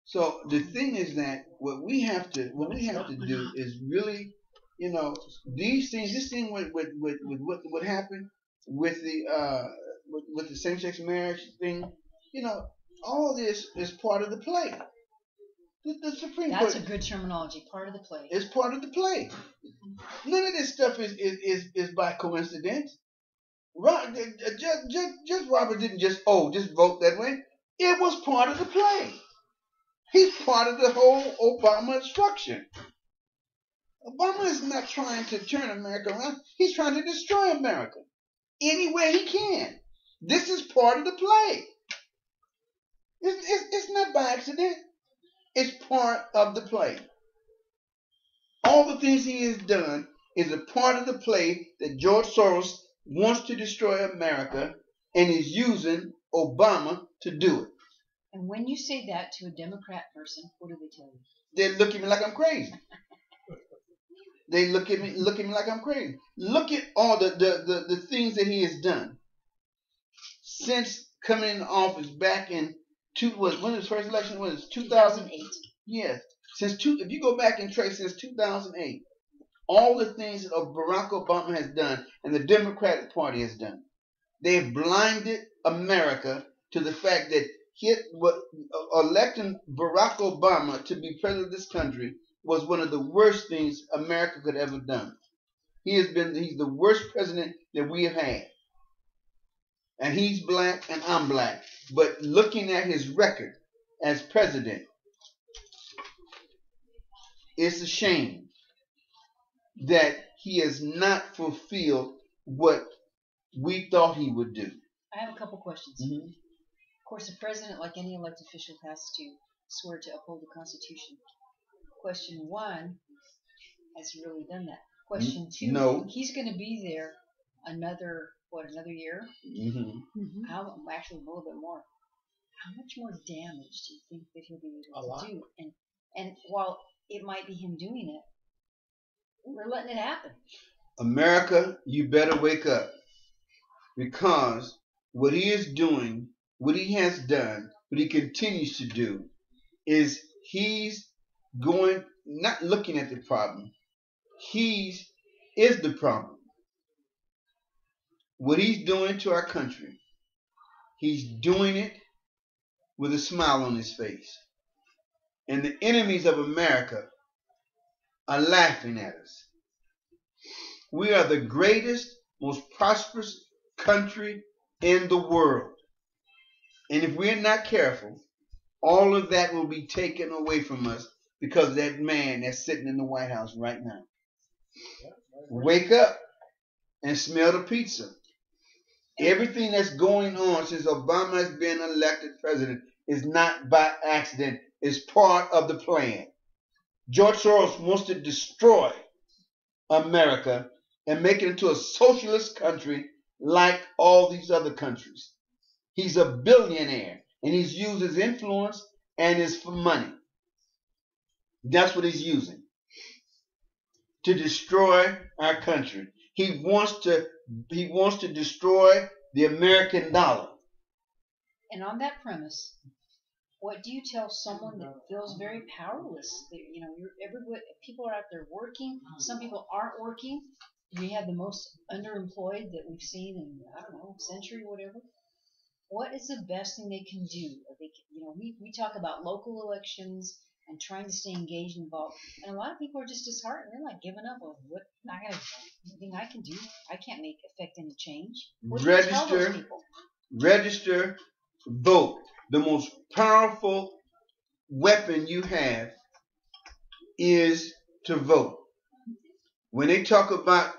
So the thing is that what we have to do is really, these things. This thing with what happened with the same-sex marriage thing. All this is part of the play. The Supreme Court. That's a good terminology. Part of the play. It's part of the play. None of this stuff is by coincidence. Judge Robert didn't just vote that way. It was part of the play. He's part of the whole Obama structure. Obama is not trying to turn America around. He's trying to destroy America any way he can. This is part of the play. It's not by accident. It's part of the play. All the things he has done is a part of the play that George Soros wants to destroy America and is using Obama to do it. And when you say that to a Democrat person, what do they tell you? They look at me like I'm crazy. They look at me like I'm crazy. Look at all the things that he has done since coming into office back in when his first election was 2008. Yes, If you go back and trace since 2008, all the things that Barack Obama has done and the Democratic Party has done, they have blinded America to the fact that electing Barack Obama to be president of this country was one of the worst things America could ever done. He's the worst president that we have had. And he's black and I'm black. But looking at his record as president, it's a shame that he has not fulfilled what we thought he would do. I have a couple questions. Mm-hmm. Of course, the president, like any elected official, has to swear to uphold the Constitution. Question one, has he really done that? Question two, no. He's going to be there another year? Mm-hmm. Actually, a little bit more. How much more damage do you think that he'll be able to do? And while it might be him doing it, we're letting it happen. America, you better wake up. Because what he is doing, what he has done, what he continues to do, is he's going, not looking at the problem. He is the problem. What he's doing to our country, he's doing it with a smile on his face. And the enemies of America are laughing at us. We are the greatest, most prosperous country in the world. And if we're not careful, all of that will be taken away from us because of that man that's sitting in the White House right now. Wake up and smell the pizza. Everything that's going on since Obama has been elected president is not by accident. It's part of the plan. George Soros wants to destroy America and make it into a socialist country like all these other countries. He's a billionaire and he's used his influence and his money. That's what he's using to destroy our country. He wants to destroy the American dollar. And on that premise, what do you tell someone that feels very powerless? People are out there working. Some people aren't working. We have the most underemployed that we've seen in, I don't know, century, whatever. What is the best thing they can do? We talk about local elections and trying to stay engaged and involved. And a lot of people are just disheartened. They're like giving up. What? Not gonna anything I can do. I can't affect any change. What do you tell those people? Register, vote. The most powerful weapon you have is to vote. When they talk about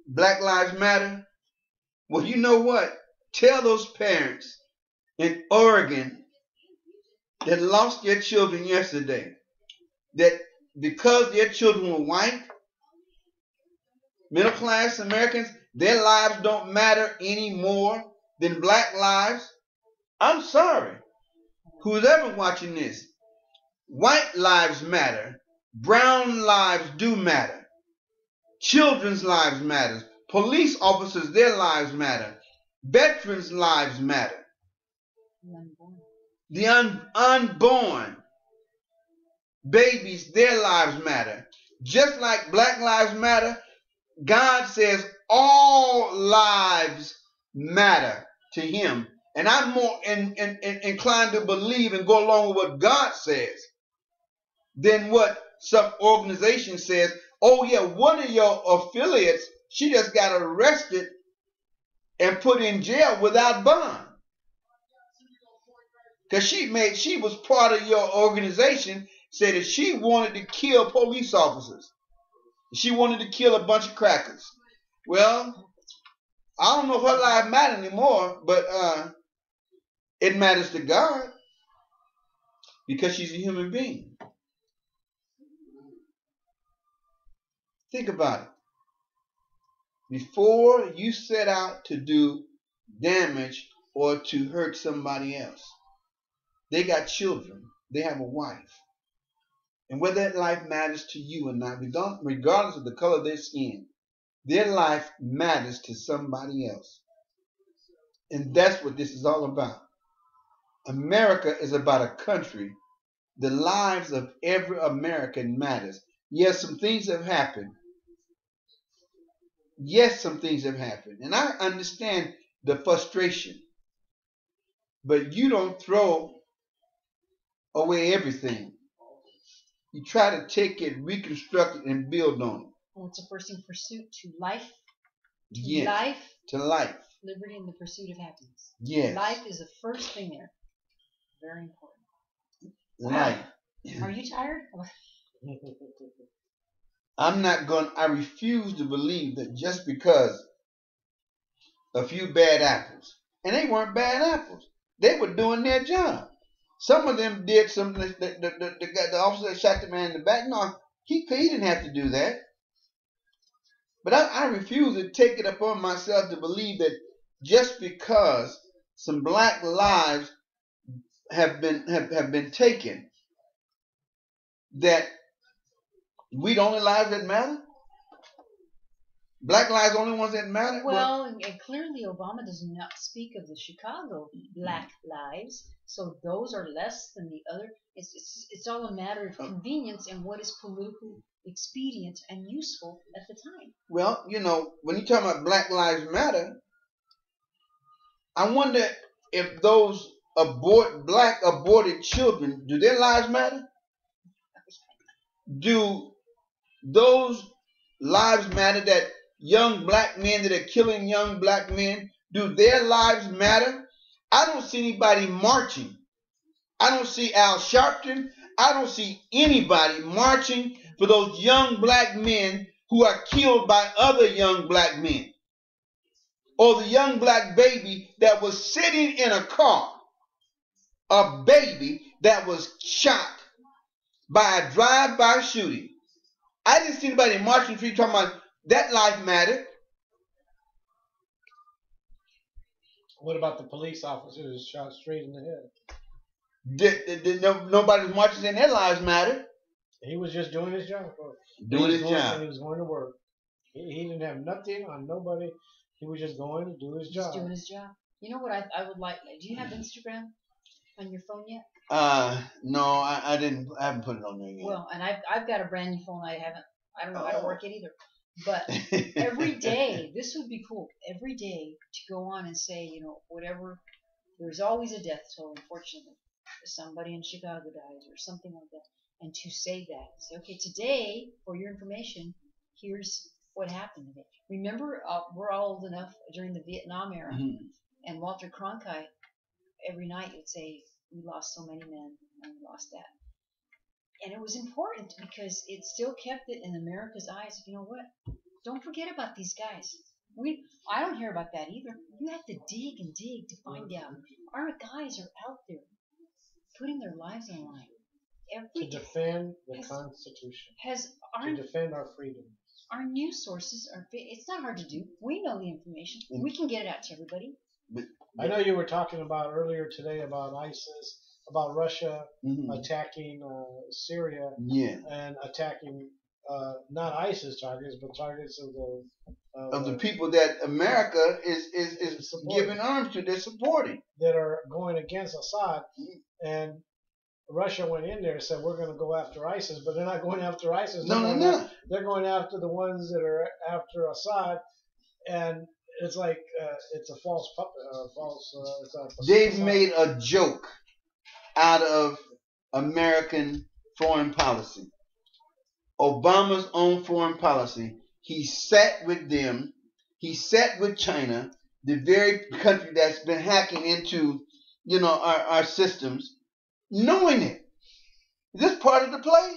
Black Lives Matter, well, you know what? Tell those parents in Oregon that lost their children yesterday that because their children were white, middle class Americans, their lives don't matter any more than black lives. I'm sorry. Who's ever watching this? White lives matter. Brown lives do matter. Children's lives matter. Police officers, their lives matter. Veterans' lives matter. The unborn babies, their lives matter. Just like Black Lives Matter, God says all lives matter to him. And I'm more inclined to believe and go along with what God says than what some organization says. Oh yeah, one of your affiliates, she just got arrested and put in jail without bond. Because she was part of your organization, said that she wanted to kill police officers. She wanted to kill a bunch of crackers. Well, I don't know if her life matters anymore, but it matters to God because she's a human being. Think about it. Before you set out to do damage or to hurt somebody else, they got children. They have a wife. And whether that life matters to you or not, regardless of the color of their skin, their life matters to somebody else. And that's what this is all about. America is about a country the lives of every American matters. Yes, some things have happened. Yes, some things have happened. And I understand the frustration. But you don't throw away everything. You try to take it, reconstruct it, and build on it. Well, it's a first in pursuit to life, Yes. life, To life. liberty, and the pursuit of happiness. Yes. Life is the first thing there. Very important. Life. Are you tired? I refuse to believe that just because a few bad apples, and they weren't bad apples, they were doing their job. Some of them did something. The officer that shot the man in the back, no, he didn't have to do that. But I refuse to take it upon myself to believe that just because some black lives have been taken, that we the only lives that matter. Black lives the only ones that matter. Well, and clearly Obama does not speak of the Chicago black lives, so those are less than the other. It's all a matter of convenience and what is politically expedient and useful at the time. Well, when you talk about Black Lives Matter, I wonder if those black aborted children, do their lives matter? Do those lives matter, that young black men that are killing young black men, do their lives matter? I don't see anybody marching. I don't see Al Sharpton. I don't see anybody marching for those young black men who are killed by other young black men. Or the young black baby that was sitting in a car. A baby that was shot by a drive-by shooting. I didn't see anybody marching for you talking about that life mattered. What about the police officer who was shot straight in the head? Nobody was marching saying their lives mattered. He was just doing his job. Doing his job. He was going to work. He didn't have nothing on nobody. He was just going to do his job. Just doing his job. You know what I would like? Do you have Instagram on your phone yet? No, I didn't. I haven't put it on there yet. Well, and I've got a brand new phone. I don't know how to work it either. But every day, this would be cool. Every day to go on and say, whatever. There's always a death toll, unfortunately. Somebody in Chicago dies or something like that. And to say that. Say, okay, today, for your information, here's what happened today. Remember, we're all old enough during the Vietnam era. Mm-hmm. And Walter Cronkite, every night would say, we lost so many men and we lost that. And it was important because it still kept it in America's eyes. You know what? Don't forget about these guys. I don't hear about that either. You have to dig and dig to find out. Our guys are out there putting their lives on the line. To defend the Constitution. To defend our freedom. Our news sources it's not hard to do. We know the information. We can get it out to everybody. I know you were talking about earlier today about ISIS, about Russia attacking Syria and attacking not ISIS targets, but targets of the people that America is giving arms to. They're supporting, that are going against Assad. And Russia went in there and said, we're going to go after ISIS, but they're not going after ISIS. No. They're going after the ones that are after Assad, and it's like it's a false puppet. They've made a joke out of American foreign policy. Obama's own foreign policy. He sat with them. He sat with China, the very country that's been hacking into, our systems, knowing it. Is this part of the play?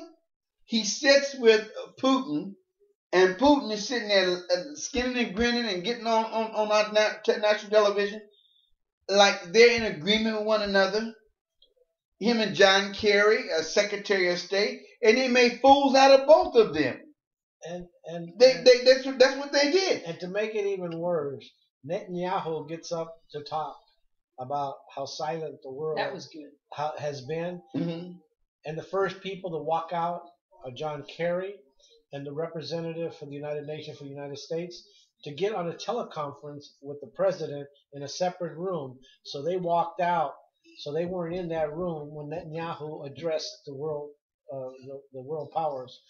He sits with Putin, and Putin is sitting there skinning and grinning and getting on our national television like they're in agreement with one another. Him and John Kerry, Secretary of State, and they made fools out of both of them. And that's what they did. And to make it even worse, Netanyahu gets up to talk about how silent the world has been. Mm-hmm. And the first people to walk out are John Kerry and the representative for the United Nations for the United States to get on a teleconference with the president in a separate room. So they walked out so they weren't in that room when Netanyahu addressed the world, the world powers.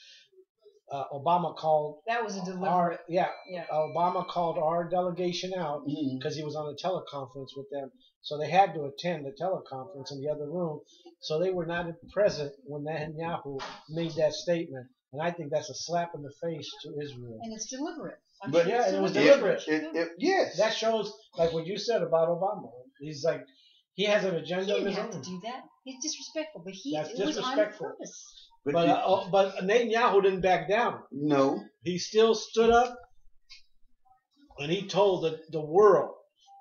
Obama called That was a our deliberate. yeah. Yeah. Obama called our delegation out because he was on a teleconference with them, so they had to attend the teleconference in the other room. So they were not present when Netanyahu made that statement, and I think that's a slap in the face to Israel. And it's deliberate. I'm But sure yeah, it's and it was deliberate. deliberate. Yes. That shows, like what you said about Obama. He's like, he has an He agenda of didn't his have to own. do that. He's disrespectful, but That's it was on disrespectful. purpose. But Netanyahu didn't back down. no. He still stood up, and he told the world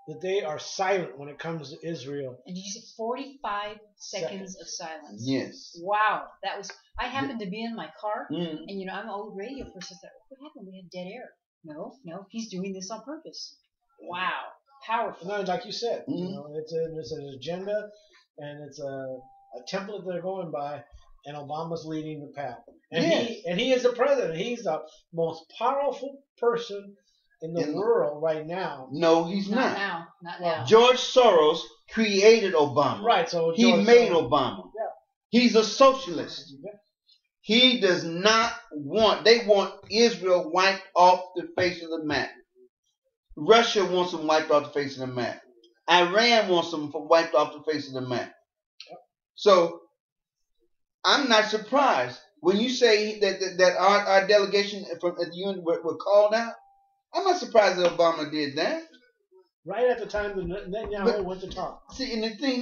that they are silent when it comes to Israel. And did you say 45 seconds of silence? Yes. Wow, that was. I happened to be in my car, Mm. and I'm an old radio person. I thought, what happened? We have dead air. No, he's doing this on purpose. Wow, powerful. No, like you said, Mhm. it's an agenda, and it's a template they're going by, and Obama's leading the path. And he is the president. He's the most powerful person in the world right now. No, he's Not not. now. Not now. George Soros created Obama. Right. So He George made Soros- Obama. Yeah. He's a socialist. Yeah. He does not want, they want Israel wiped off the face of the map. Russia wants them wiped off the face of the map. Iran wants them wiped off the face of the map. So I'm not surprised when you say that our delegation from at the UN were called out. I'm not surprised that Obama did that. Right at the time that Netanyahu went to talk. See, and the thing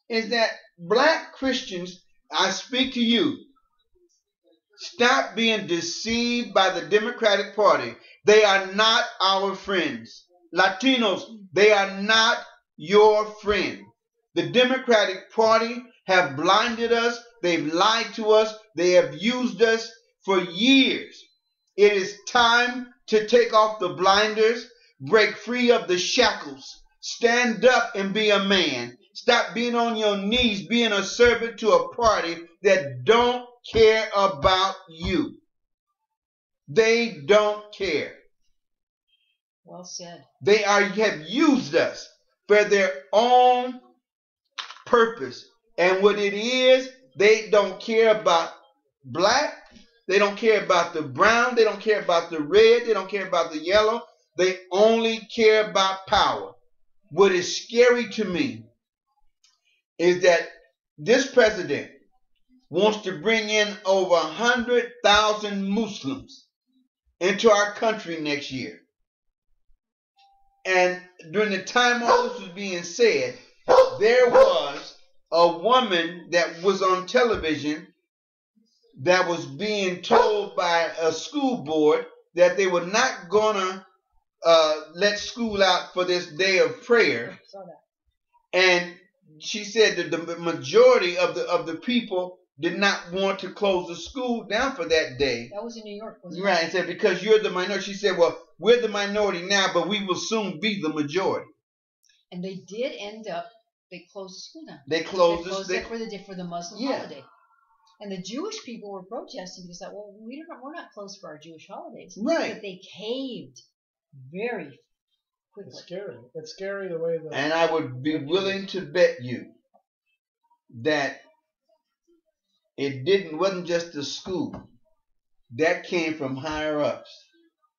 is that black Christians, I speak to you, stop being deceived by the Democratic Party. They are not our friends. Latinos, they are not your friend. The Democratic Party have blinded us. They've lied to us. They have used us for years. It is time to take off the blinders, break free of the shackles, stand up and be a man. Stop being on your knees, being a servant to a party that don't care about you. They don't care. Well said. They have used us for their own purpose. And what it is, they don't care about black. They don't care about the brown. They don't care about the red. They don't care about the yellow. They only care about power. What is scary to me is that this president wants to bring in over 100,000 Muslims into our country next year. And during the time all this was being said, there was a woman that was on television that was being told by a school board that they were not going to let school out for this day of prayer. Saw that. And she said that the majority of the people did not want to close the school down for that day. That was in New York, wasn't it? Right, and said, because you're the minority. She said, well, we're the minority now, but we will soon be the majority. And they did end up, they closed the school down. They closed it for the Muslim Yeah. holiday. And the Jewish people were protesting because that, well, we're not closed for our Jewish holidays. Right. But they caved very quickly. It's scary. It's scary the way that. And I would be willing to bet you that it wasn't just the school. That came from higher ups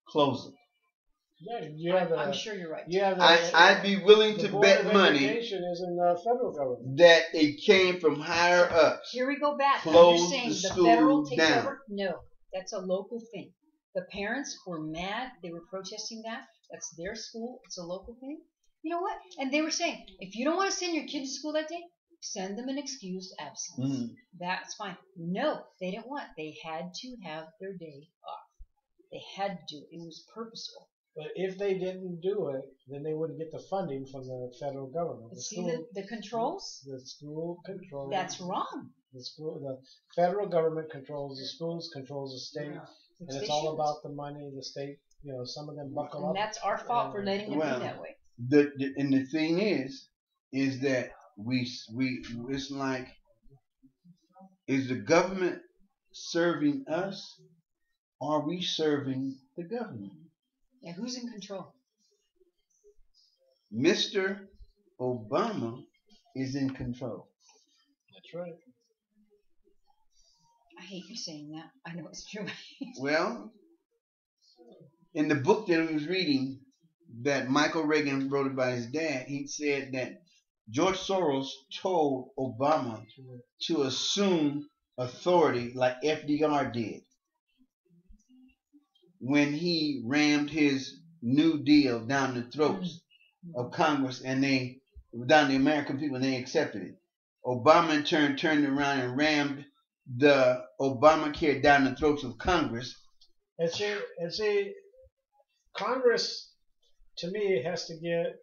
closing. Yeah, you have I'm sure you're right. You have I'd be willing the to Board bet of money Education is in the federal government. that it came from higher ups. Here we go back. Close You're saying the the school federal takes down. over? No, that's a local thing. The parents were mad. They were protesting that. That's their school. It's a local thing. You know what? And they were saying, if you don't want to send your kid to school that day, send them an excused absence. Mm. That's fine. No, they didn't want. They had to have their day off. They had to do it. It was purposeful. But if they didn't do it, then they wouldn't get the funding from the federal government. But see the controls? The school controls. That's wrong. The federal government controls the schools, controls the state, and it's all about the money. The state, some of them buckle up. And that's our fault for letting it Well, be that way. And the thing is that we it's like, is the government serving us, or are we serving the government? Yeah, who's in control? Mr. Obama is in control. That's right. I hate you saying that. I know it's true. Well, in the book that I was reading, that Michael Reagan wrote about his dad, he said that George Soros told Obama to assume authority like FDR did when he rammed his New Deal down the throats of Congress and down the American people, and they accepted it. Obama in turn turned around and rammed the Obamacare down the throats of Congress. And see, Congress, to me, has to get.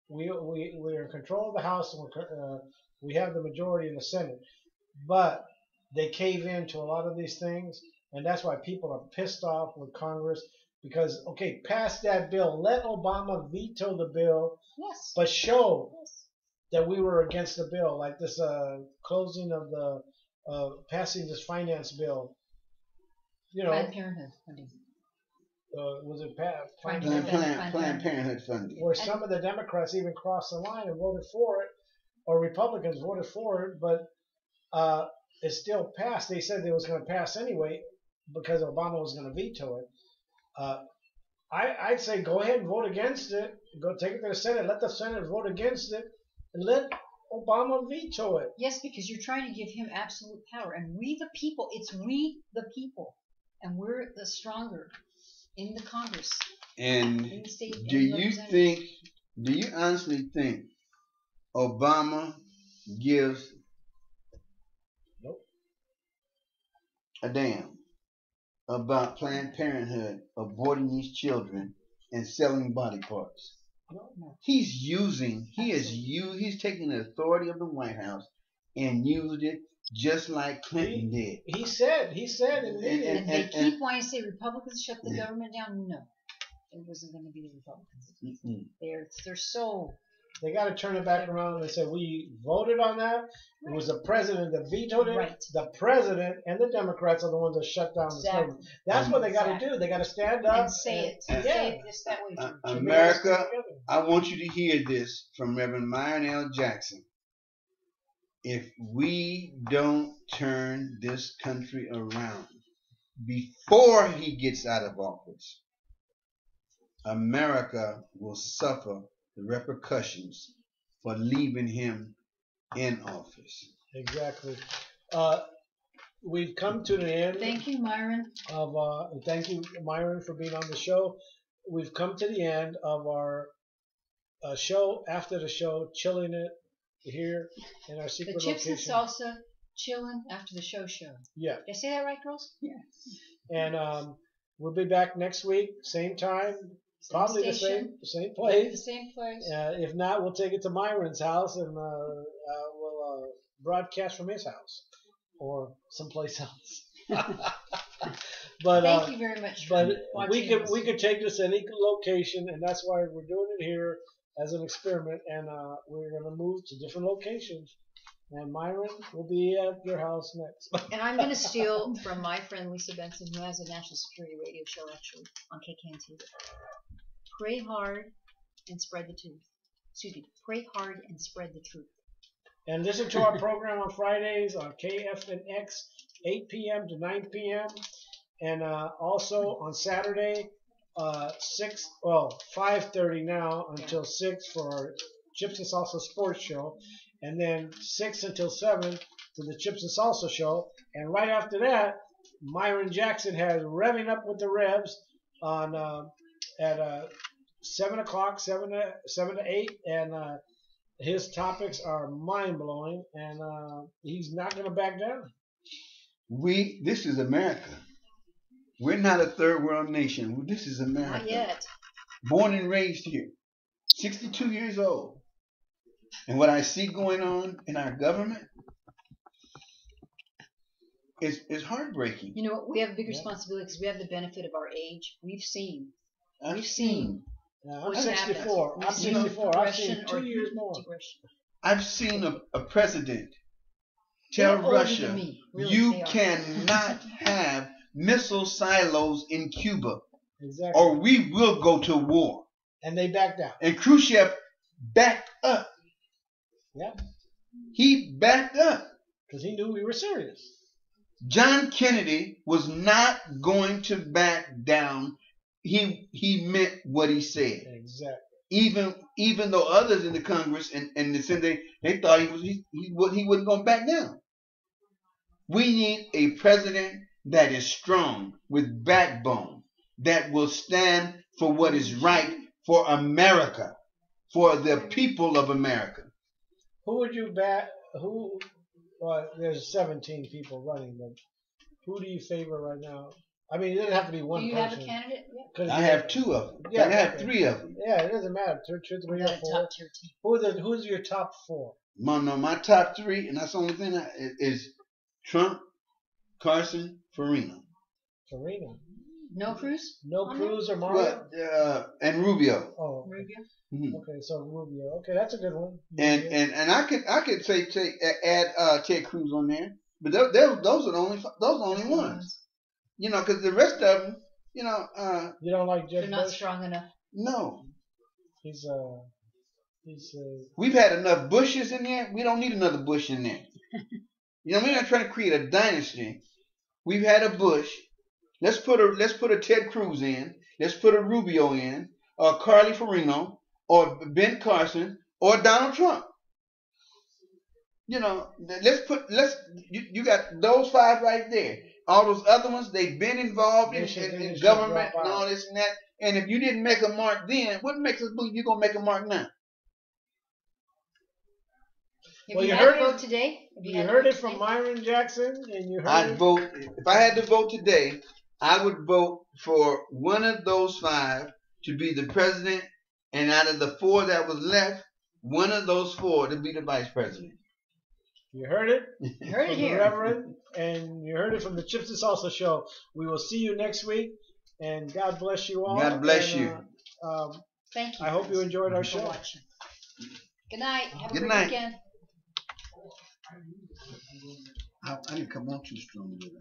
We're in control of the House, and we have the majority in the Senate, but they cave in to a lot of these things, and that's why people are pissed off with Congress. Because okay, pass that bill, let Obama veto the bill, Yes. but show Yes. that we were against the bill, like this closing of the passing this finance bill. You know, Planned Parenthood funding. was it Planned Planned Parenthood funding. where some of the Democrats even crossed the line and voted for it, or Republicans voted for it, but it still passed. They said it was going to pass anyway because Obama was going to veto it. I'd say go ahead and vote against it. Go take it to the Senate. Let the Senate vote against it, and let Obama veto it. Yes, because you're trying to give him absolute power, and we the people. It's we the people, and we're the stronger in the Congress, And in the state. do and you representatives. do you honestly think Obama gives Nope. a damn about Planned Parenthood aborting these children and selling body parts? No. He's taking the authority of the White House and used it just like Clinton did. He said in meetings. And they keep wanting to say Republicans shut the government down. No, it wasn't going to be the Republicans. They're so. They got to turn it back around and say we voted on that. It was the president that vetoed it. Right. The president and the Democrats are the ones that shut down the government. That's what they got to do. They got to stand up And say it. Yeah. Say it just that way. George. America, I want you to hear this from Reverend Myron L. Jackson. If we don't turn this country around before he gets out of office, America will suffer the repercussions for leaving him in office. Exactly. We've come to the end. Thank you, Myron. Thank you, Myron, for being on the show. We've come to the end of our show. After the show, chilling it here in our The secret chips location. and salsa chilling after the show. Yeah, Did I say that right, girls? Yes. and we'll be back next week, same time, probably the station, same the place. same place. If not, we'll take it to Myron's house and we'll broadcast from his house or someplace else. But Thank you very much. For but watching we could take this any location, and that's why we're doing it here as an experiment. And we're gonna move to different locations. And Myron will be at your house next. And I'm going to steal from my friend Lisa Benson, who has a national security radio show actually on KKNT. Pray hard and spread the truth. Excuse me. Pray hard and spread the truth. And listen to our program on Fridays on KFNX, 8 p.m. to 9 p.m. And also on Saturday, 5:30 now until 6 for our Chips and Salsa Sports Show. And then 6 until 7 to the Chips and Salsa Show. And right after that, Myron Jackson has Revving Up with the Revs on at 7 o'clock, 7 to 8. And his topics are mind-blowing. And he's not going to back down. This is America. We're not a third world nation. This is America. Not yet. Born and raised here. 62 years old. And what I see going on in our government is heartbreaking. You know what? We have a big responsibility because we have the benefit of our age. We've seen. I've seen I'm what's 64. happened. I'm We've seen 64. I've seen progression 2 or years more. digression. a president tell They're older Russia, than me. Really, you they are. cannot have missile silos in Cuba, Exactly. or we will go to war. And they backed down. And Khrushchev backed up. Yeah. He backed up. Because he knew we were serious. John Kennedy was not going to back down. He meant what he said. Exactly. Even though others in the Congress and the Senate, they thought he wasn't going to back down. We need a president that is strong with backbone, that will stand for what is right for America, for the people of America. Who would you back? Who? Well, there's 17 people running, but who do you favor right now? I mean, it doesn't have to be one Do you person. have a candidate? Yeah. I have 2 of them. Yeah, I have okay. 3 of them. Yeah, it doesn't matter. Two, three, We or got a 4. top tier team. Who's your top 4? My top 3, and that's the only thing is Trump, Carson, Farina. Farina. No Cruz? No On Cruz or Mario? But, and Rubio. Oh, Rubio? Mhm. okay. So Rubio. Okay, that's a good one. And I could say add Ted Cruz on there, but those are the only ones. You know, because the rest of them, you know, you don't like Jeb They're not Bush? strong enough. no. He's We've had enough Bushes in there. We don't need another Bush in there. You know, we're not trying to create a dynasty. We've had a Bush. Let's put a Ted Cruz in. Let's put a Rubio in, or Carly Farino, or Ben Carson, or Donald Trump. You know, you got those 5 right there. All those other ones, they've been involved in government and all this and that. And if you didn't make a mark then, what makes us believe you're gonna make a mark now? Have you had a vote today? Have You had a heard vote it from today? Myron Jackson, and you heard I'd it. vote if I had to vote today. I would vote for one of those 5 to be the president, and out of the 4 that was left, one of those 4 to be the vice president. You heard it. You heard it From the here. Reverend, and you heard it from the Chips and Salsa show. We will see you next week, and God bless you all. God bless and, you. Thank you. I hope you enjoyed our for show. watching. Good night. Have a Good great night. weekend. I didn't come on too strong with it.